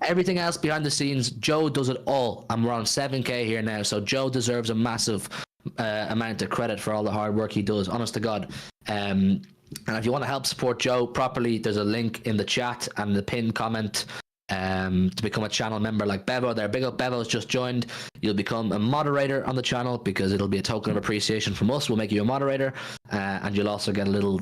Everything else behind the scenes, Joe does it all. And we're on 7K here now, so Joe deserves a massive amount of credit for all the hard work he does, honest to God. And if you want to help support Joe properly, there's a link in the chat and the pinned comment to become a channel member like Bevo there. Big up, Bevo's just joined. You'll become a moderator on the channel because it'll be a token of appreciation from us. We'll make you a moderator, and you'll also get a little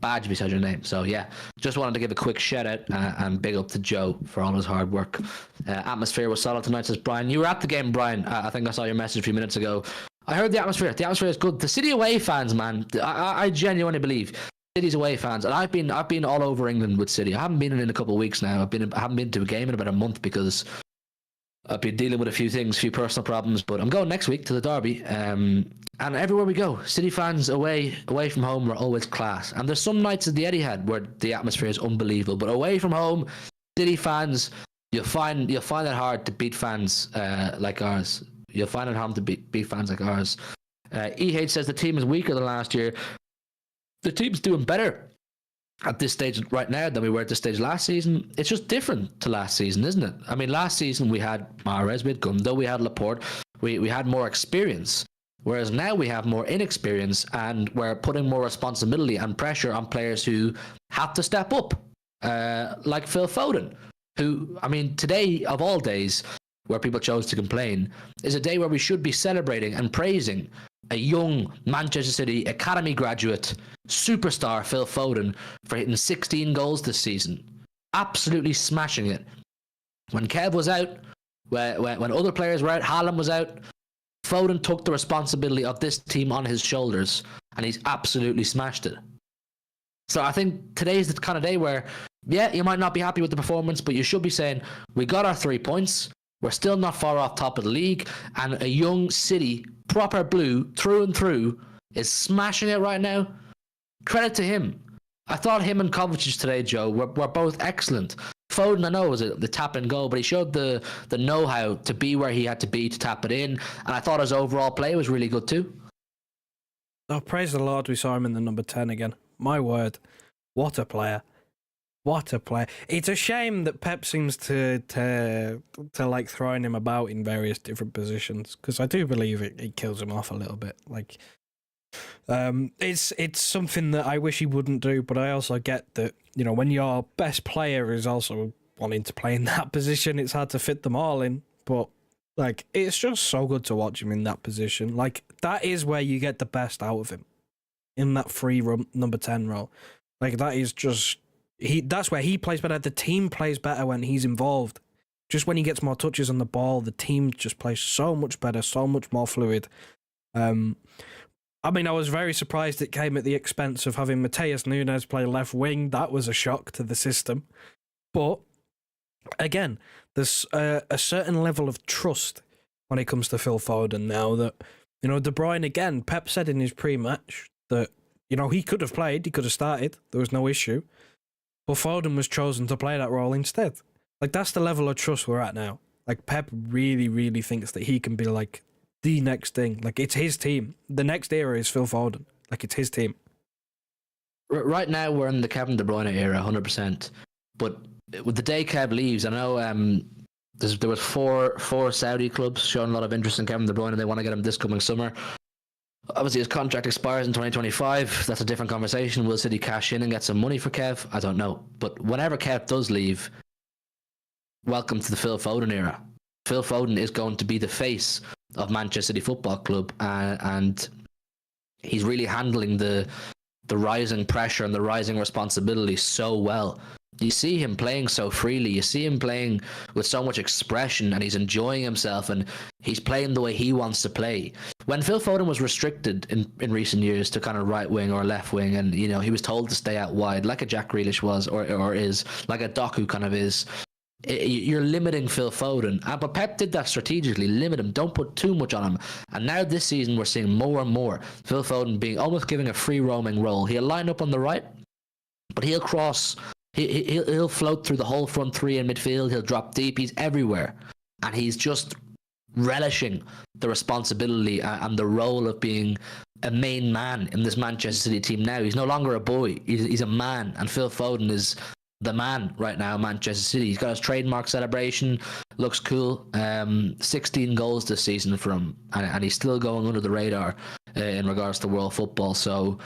badge beside your name. So yeah, just wanted to give a quick shout out and big up to Joe for all his hard work. Atmosphere was solid tonight, says Brian. You were at the game, Brian. I think I saw your message a few minutes ago. I heard the atmosphere. The atmosphere is good. The City away fans, man. I genuinely believe City's away fans, and I've been all over England with City. I haven't been in a couple of weeks now. I haven't been to a game in about a month because I've been dealing with a few things, a few personal problems. But I'm going next week to the derby, and everywhere we go, City fans away from home are always class. And there's some nights at the Etihad where the atmosphere is unbelievable, but away from home, City fans, you'll find it hard to beat fans like ours. You'll find it hard to beat fans like ours. EH says the team is weaker than last year. The team's doing better at this stage right now than we were at this stage last season. It's just different to last season, isn't it? I mean, last season we had Mahrez, we had Gundo, we had Laporte. We had more experience, whereas now we have more inexperience, and we're putting more responsibility and pressure on players who have to step up, like Phil Foden, who, I mean, today of all days where people chose to complain, is a day where we should be celebrating and praising a young Manchester City academy graduate superstar Phil Foden for hitting 16 goals this season. Absolutely smashing it. When Kev was out, when other players were out, Haaland was out, Foden took the responsibility of this team on his shoulders, and he's absolutely smashed it. So I think today's the kind of day where, yeah, you might not be happy with the performance, but you should be saying, we got our 3 points, we're still not far off top of the league, and a young City, proper blue, through and through, is smashing it right now. Credit to him. I thought him and Kovacic today, Joe, were both excellent. Foden, I know, was the tap and goal, but he showed the know-how to be where he had to be to tap it in, and I thought his overall play was really good too. Oh, praise the Lord, we saw him in the number 10 again. My word, what a player. What a player. It's a shame that Pep seems to like throwing him about in various different positions, because I do believe it kills him off a little bit. Like, it's something that I wish he wouldn't do, but I also get that, you know, when your best player is also wanting to play in that position, it's hard to fit them all in. But like, it's just so good to watch him in that position. Like, that is where you get the best out of him, in that free number 10 role. Like, that is just... that's where he plays better. The team plays better when he's involved. Just when he gets more touches on the ball, the team just plays so much better, so much more fluid. I mean, I was very surprised it came at the expense of having Mateus Nunes play left wing. That was a shock to the system. But again, there's a certain level of trust when it comes to Phil Foden now that, you know, De Bruyne, again, Pep said in his pre-match that, you know, he could have played, he could have started, there was no issue. But Foden was chosen to play that role instead. Like, that's the level of trust we're at now. Like, Pep really, really thinks that he can be, like, the next thing. Like, it's his team. The next era is Phil Foden. Like, it's his team. Right now, we're in the Kevin De Bruyne era, 100%. But with the day Kev leaves, I know there was four Saudi clubs showing a lot of interest in Kevin De Bruyne, and they want to get him this coming summer. Obviously, his contract expires in 2025. That's a different conversation. Will City cash in and get some money for Kev? I don't know. But whenever Kev does leave, welcome to the Phil Foden era. Phil Foden is going to be the face of Manchester City Football Club, and he's really handling the rising pressure and the rising responsibility so well. You see him playing so freely. You see him playing with so much expression, and he's enjoying himself, and he's playing the way he wants to play. When Phil Foden was restricted in recent years to kind of right wing or left wing, and, you know, he was told to stay out wide, like a Jack Grealish was or is, like a Doku kind of is, you're limiting Phil Foden. But Pep did that strategically, limit him, don't put too much on him. And now this season we're seeing more and more Phil Foden being almost giving a free roaming role. He'll line up on the right, but he'll cross, he'll float through the whole front three in midfield, he'll drop deep, he's everywhere. And he's just relishing the responsibility and the role of being a main man in this Manchester City team now. He's no longer a boy, he's a man, and Phil Foden is the man right now, Manchester City. He's got his trademark celebration, looks cool. 16 goals this season for him, and he's still going under the radar in regards to world football. So,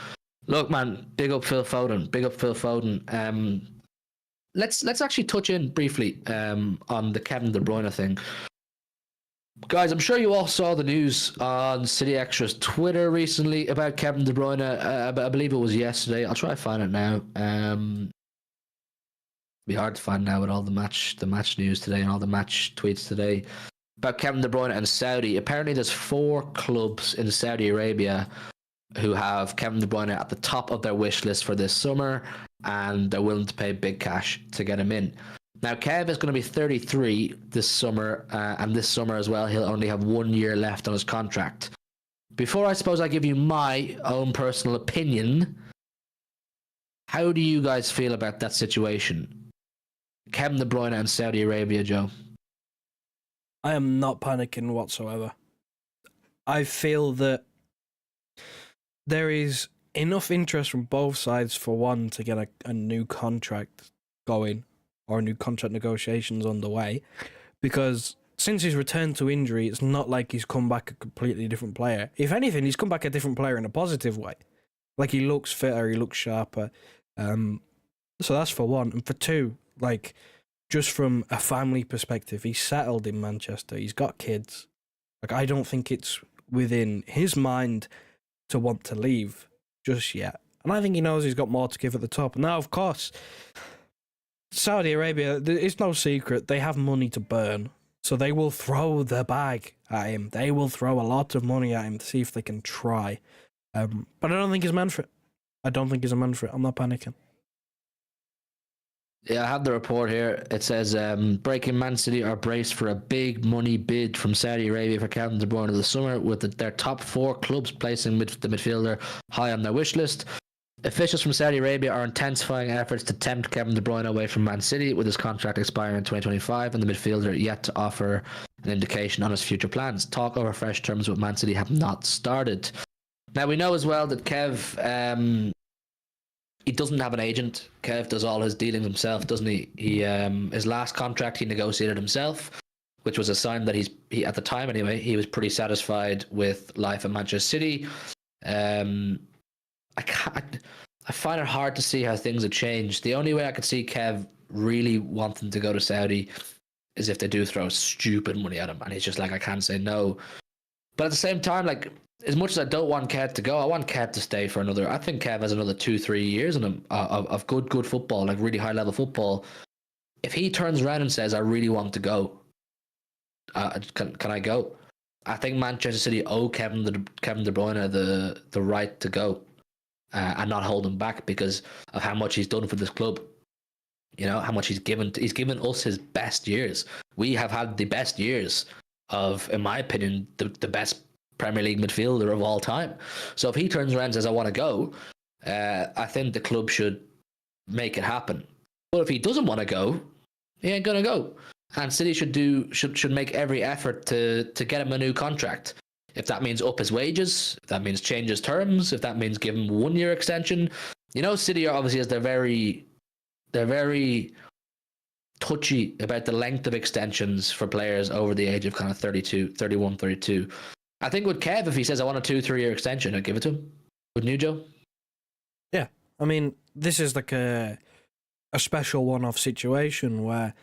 look, man, big up Phil Foden. Big up Phil Foden. Let's actually touch in briefly on the Kevin De Bruyne thing. Guys, I'm sure you all saw the news on City Extra's Twitter recently about Kevin De Bruyne. I believe it was yesterday. I'll try to find it now. Be hard to find now with all the match news today and all the match tweets today about Kevin De Bruyne and Saudi. Apparently, there's 4 clubs in Saudi Arabia who have Kevin De Bruyne at the top of their wish list for this summer, and they're willing to pay big cash to get him in. Now, Kev is going to be 33 this summer, and this summer as well, he'll only have 1 year left on his contract. Before I suppose I give you my own personal opinion, how do you guys feel about that situation? Kevin De Bruyne and Saudi Arabia, Joe. I am not panicking whatsoever. I feel that there is enough interest from both sides for one to get a new contract going, or new contract negotiations underway, because since his return to injury, it's not like he's come back a completely different player. If anything, he's come back a different player in a positive way. Like, he looks fitter, he looks sharper. So that's for one. And for two, like, just from a family perspective, he's settled in Manchester. He's got kids. Like, I don't think it's within his mind to want to leave just yet. And I think he knows he's got more to give at the top. Now, of course, Saudi Arabia, it's no secret, they have money to burn. So they will throw the bag at him. They will throw a lot of money at him to see if they can try. But I don't think he's a man for it. I'm not panicking. Yeah, I have the report here. It says, breaking Man City are braced for a big money bid from Saudi Arabia for Kevin De Bruyne this summer, with their top 4 clubs placing the midfielder high on their wish list. Officials from Saudi Arabia are intensifying efforts to tempt Kevin De Bruyne away from Man City, with his contract expiring in 2025 and the midfielder yet to offer an indication on his future plans. Talk over fresh terms with Man City have not started. Now, we know as well that Kev... he doesn't have an agent. Kev does all his dealings himself, doesn't he? His last contract he negotiated himself, which was a sign that he at the time anyway, he was pretty satisfied with life at Manchester City. I find it hard to see how things have changed. The only way I could see Kev really wanting to go to Saudi is if they do throw stupid money at him, and he's just like, I can't say no. But at the same time, like, as much as I don't want Kev to go, I want Kev to stay for another. I think Kev has another 2-3 years in him of good football, like really high level football. If he turns around and says, I really want to go, can I go? I think Manchester City owe Kevin De Bruyne the right to go and not hold him back because of how much he's done for this club. You know, how much he's given. He's given us his best years. We have had the best years of, in my opinion, the best Premier League midfielder of all time. So if he turns around and says, I want to go, I think the club should make it happen. But if he doesn't want to go, he ain't going to go. And City should make every effort to get him a new contract. If that means up his wages, if that means change his terms, if that means give him 1 year extension. You know, City are obviously, as they're very touchy about the length of extensions for players over the age of kind of 31, 32. I think with Kev, if he says, I want a 2-3 year extension, I'd give it to him. Wouldn't you, Joe? Yeah. I mean, this is like a special one-off situation where,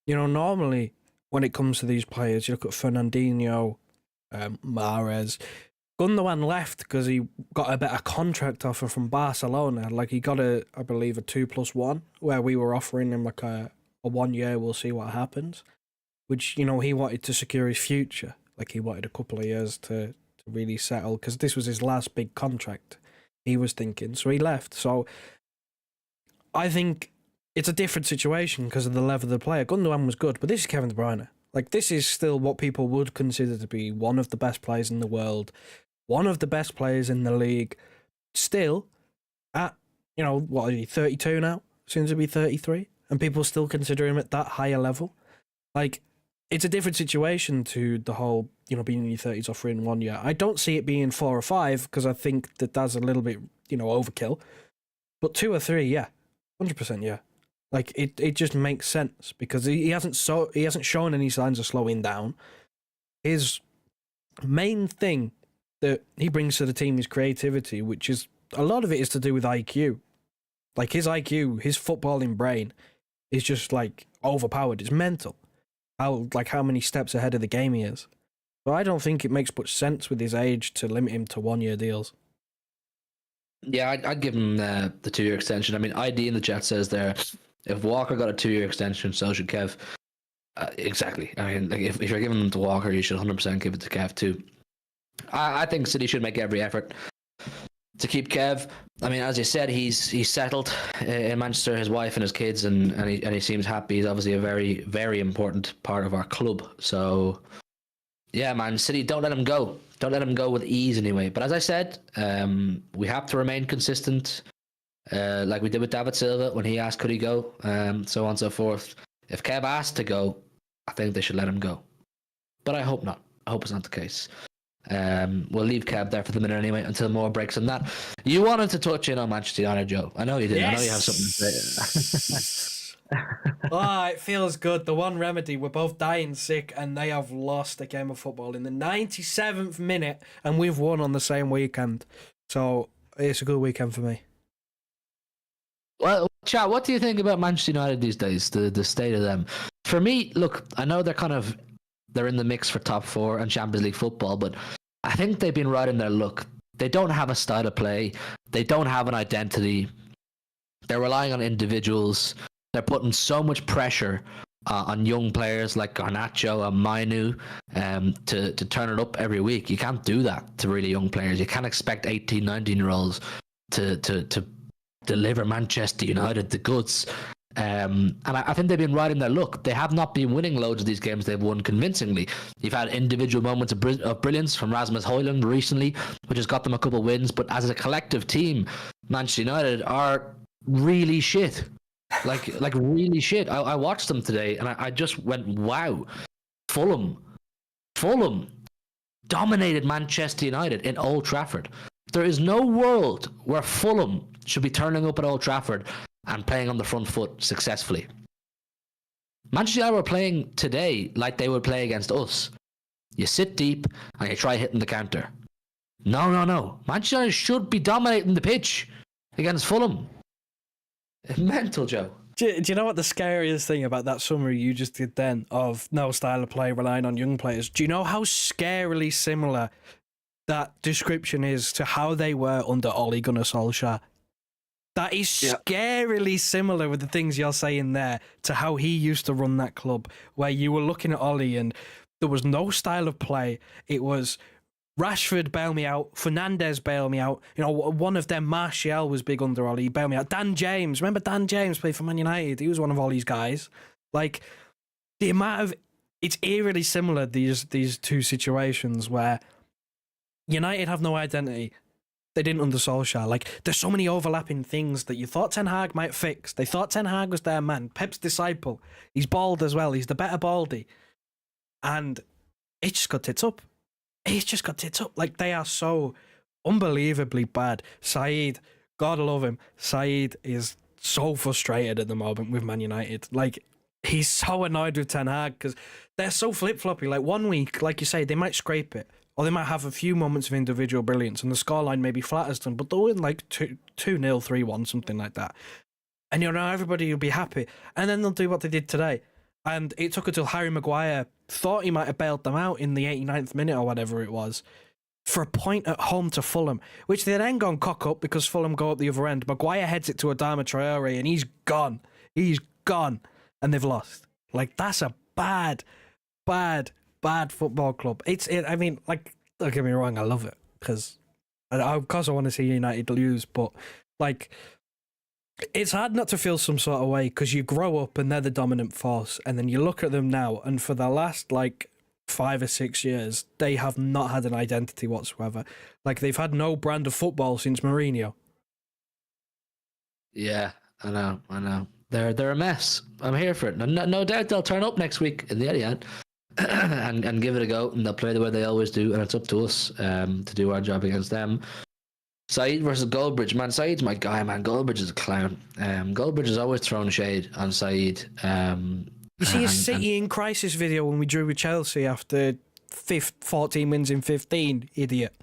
you know, normally when it comes to these players, you look at Fernandinho, Mahrez. Gundogan left because he got a better contract offer from Barcelona. Like, he got I believe, a 2+1, where we were offering him like a 1 year, we'll see what happens. Which, you know, he wanted to secure his future. Like, he wanted a couple of years to really settle, because this was his last big contract, he was thinking. So he left. So I think it's a different situation because of the level of the player. Gundogan was good, but this is Kevin De Bruyne. Like, this is still what people would consider to be one of the best players in the world, one of the best players in the league, still at, what are you, 32 now? Soon to be 33? And people still consider him at that higher level. Like, it's a different situation to the whole, being in your 30s offering 1 year. I don't see it being 4 or 5 because I think that that's a little bit, overkill. But 2 or 3, yeah. 100% yeah. Like, it just makes sense because he hasn't shown any signs of slowing down. His main thing that he brings to the team is creativity, which is a lot of it is to do with IQ. Like, his IQ, his footballing brain is just like overpowered. It's mental. How many steps ahead of the game he is. So I don't think it makes much sense with his age to limit him to 1 year deals. Yeah, I'd give him the 2 year extension. I mean, ID in the chat says there, if Walker got a 2 year extension, so should Kev. Exactly. I mean, like, if you're giving them to Walker, you should 100% give it to Kev too. I think City should make every effort to keep Kev. I mean, as you said, he's settled in Manchester, his wife and his kids, and he seems happy. He's obviously a very, very important part of our club. So, yeah, man, City, don't let him go. Don't let him go with ease anyway. But as I said, we have to remain consistent, like we did with David Silva when he asked could he go, so on and so forth. If Kev asked to go, I think they should let him go. But I hope not. I hope it's not the case. We'll leave Kev there for the minute anyway until more breaks on that. You wanted to touch in on Manchester United, Joe. I know you did. Yes. I know you have something to say. It feels good. The one remedy, we're both dying sick and they have lost a game of football in the 97th minute and we've won on the same weekend. So it's a good weekend for me. Well, chat, what do you think about Manchester United these days, the state of them? For me, look, I know they're in the mix for top 4 and Champions League football, but I think they've been right in their luck. They don't have a style of play. They don't have an identity. They're relying on individuals. They're putting so much pressure on young players like Garnacho and Mainu to turn it up every week. You can't do that to really young players. You can't expect 18, 19-year-olds to deliver Manchester United the goods. And I think they've been right in their luck. They have not been winning loads of these games they've won convincingly. You've had individual moments of brilliance from Rasmus Højlund recently, which has got them a couple of wins. But as a collective team, Manchester United are really shit. Like really shit. I watched them today and I just went, wow. Fulham dominated Manchester United in Old Trafford. There is no world where Fulham should be turning up at Old Trafford and playing on the front foot successfully. Manchester United were playing today like they would play against us. You sit deep and you try hitting the counter. No. Manchester United should be dominating the pitch against Fulham. Mental, Joe. Do you know what the scariest thing about that summary you just did then of no style of play relying on young players? Do you know how scarily similar that description is to how they were under Ole Gunnar Solskjaer? That is scarily similar with the things you're saying there to how he used to run that club, where you were looking at Ole and there was no style of play. It was Rashford, bail me out. Fernandez, bail me out. One of them, Martial, was big under Ole. Bail me out. Dan James. Remember Dan James played for Man United? He was one of Ole's guys. Like, the amount of... It's eerily similar, these two situations where United have no identity. They didn't under Solskjaer. Like, there's so many overlapping things that you thought Ten Hag might fix. They thought Ten Hag was their man. Pep's disciple. He's bald as well. He's the better baldy. And it just got tits up. He's just got tits up. Like, they are so unbelievably bad. Saeed, God love him. Saeed is so frustrated at the moment with Man United. Like, he's so annoyed with Ten Hag because they're so flip-floppy. Like, 1 week, like you say, they might scrape it. Or they might have a few moments of individual brilliance and the scoreline maybe flatters them, but they'll win like 2-0, 3-1, something like that. And everybody will be happy. And then they'll do what they did today. And it took until Harry Maguire thought he might have bailed them out in the 89th minute or whatever it was for a point at home to Fulham, which they then go and cock up because Fulham go up the other end. Maguire heads it to Adama Traore and he's gone. He's gone. And they've lost. Like, that's a bad football club. I mean, like, don't get me wrong, I love it because of course I want to see United lose, but like, It's hard not to feel some sort of way because you grow up and they're the dominant force, and then you look at them now, and for the last 5 or 6 years, they have not had an identity whatsoever. Like, they've had no brand of football since Mourinho. Yeah, I know. They're a mess. I'm here for it. No doubt they'll turn up next week in the Etihad and give it a go, and they'll play the way they always do, and it's up to us to do our job against them. Saeed versus Goldbridge, man. Saeed's my guy, man. Goldbridge is a clown. Goldbridge has always thrown shade on Saeed. You see his City in crisis video when we drew with Chelsea after 14 wins in 15, idiot.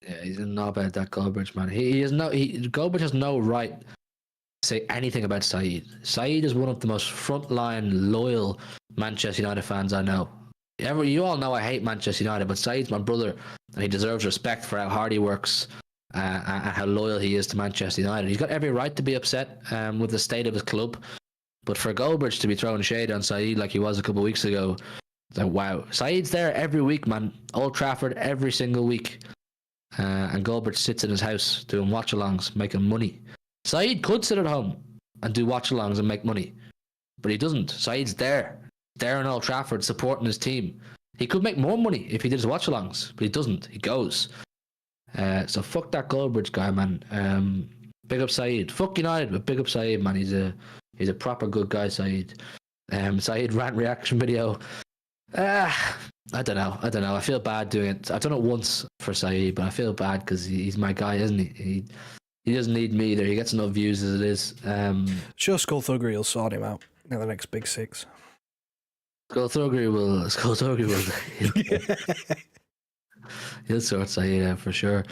Yeah, he's not about that Goldbridge, man. Goldbridge has no right to say anything about Saeed. Saeed is one of the most frontline, loyal Manchester United fans I know. You all know I hate Manchester United, but Saeed's my brother, and he deserves respect for how hard he works and how loyal he is to Manchester United. He's got every right to be upset with the state of his club, but for Goldbridge to be throwing shade on Saeed like he was a couple of weeks ago, it's like, wow. Saeed's there every week, man. Old Trafford every single week. And Goldbridge sits in his house doing watch-alongs, making money. Saeed could sit at home and do watch-alongs and make money, but he doesn't. Saeed's there in Old Trafford supporting his team. He could make more money if he did his watch-alongs, but he doesn't. He goes. So fuck that Goldbridge guy, man. Big up Saeed. Fuck United, but big up Saeed, man. He's a proper good guy, Saeed. Saeed rant reaction video. I don't know. I feel bad doing it. I've done it once for Saeed, but I feel bad because he's my guy, isn't he? He doesn't need me either. He gets enough views as it is. Sure, Skullthuggery will sort him out in the next Big Six. Skullthuggery will. He'll sort Saeed out for sure.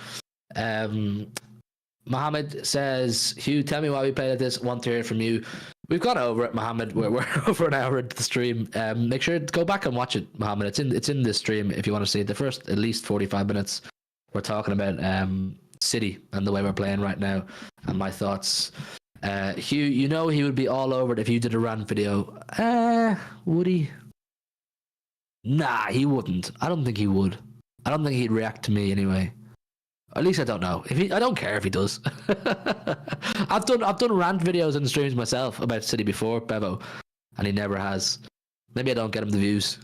Mohammed says, Hugh, tell me why we played at this. Want to hear from you. We've gone over it, Mohammed. We're over an hour into the stream. Make sure to go back and watch it, Mohammed. It's in this stream if you want to see it. The first at least 45 minutes, we're talking about City and the way we're playing right now and my thoughts. Hugh, you know he would be all over it if you did a rant video. Would he? Nah, he wouldn't. I don't think he would. I don't think he'd react to me anyway. At least I don't know. I don't care if he does. I've done rant videos in the streams myself about City before, Bevo, and he never has. Maybe I don't get him the views.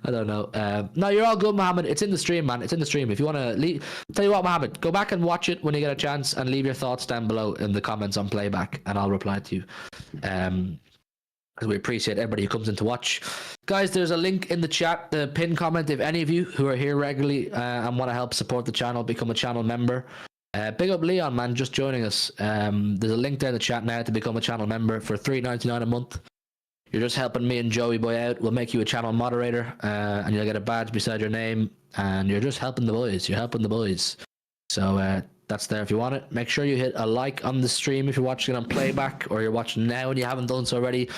I don't know. No, you're all good, Mohammed. It's in the stream, man. It's in the stream. If you want to leave, tell you what, Mohammed, go back and watch it when you get a chance, and leave your thoughts down below in the comments on playback, and I'll reply to you. Because we appreciate everybody who comes in to watch. Guys, there's a link in the chat, the pinned comment. If any of you who are here regularly and want to help support the channel, become a channel member. Big up Leon, man, just joining us. There's a link there in the chat now to become a channel member for $3.99 a month. You're just helping me and Joey Boy out. We'll make you a channel moderator, and you'll get a badge beside your name, and you're just helping the boys. You're helping the boys. So that's there if you want it. Make sure you hit a like on the stream if you're watching it on playback, or you're watching now and you haven't done so already.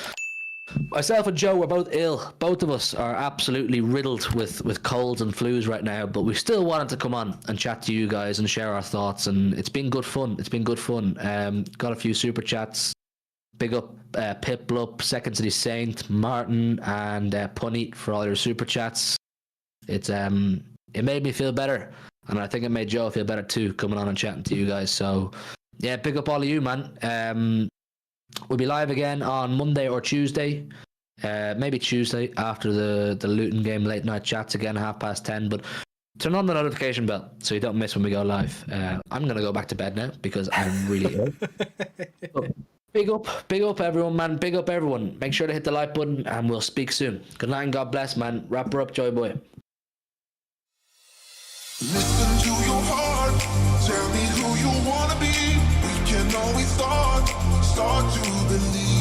Myself and Joe, we're both ill. Both of us are absolutely riddled with colds and flus right now, but we still wanted to come on and chat to you guys and share our thoughts, and it's been good fun. Got a few super chats. Big up Piplup, Second City Saint, Martin, and Punny for all your super chats. It made me feel better, and I think it made Joe feel better too, coming on and chatting to you guys. So yeah, big up all of you, man. We'll be live again on Monday or Tuesday. Maybe Tuesday after the Luton game, late night chats again, 10:30. But turn on the notification bell so you don't miss when we go live. I'm going to go back to bed now because I'm really ill. Big up everyone, man. Big up everyone. Make sure to hit the like button and we'll speak soon. Good night and God bless, man. Wrap her up, Joy Boy. Listen to your heart. Tell me who you wanna be. We can always start to believe.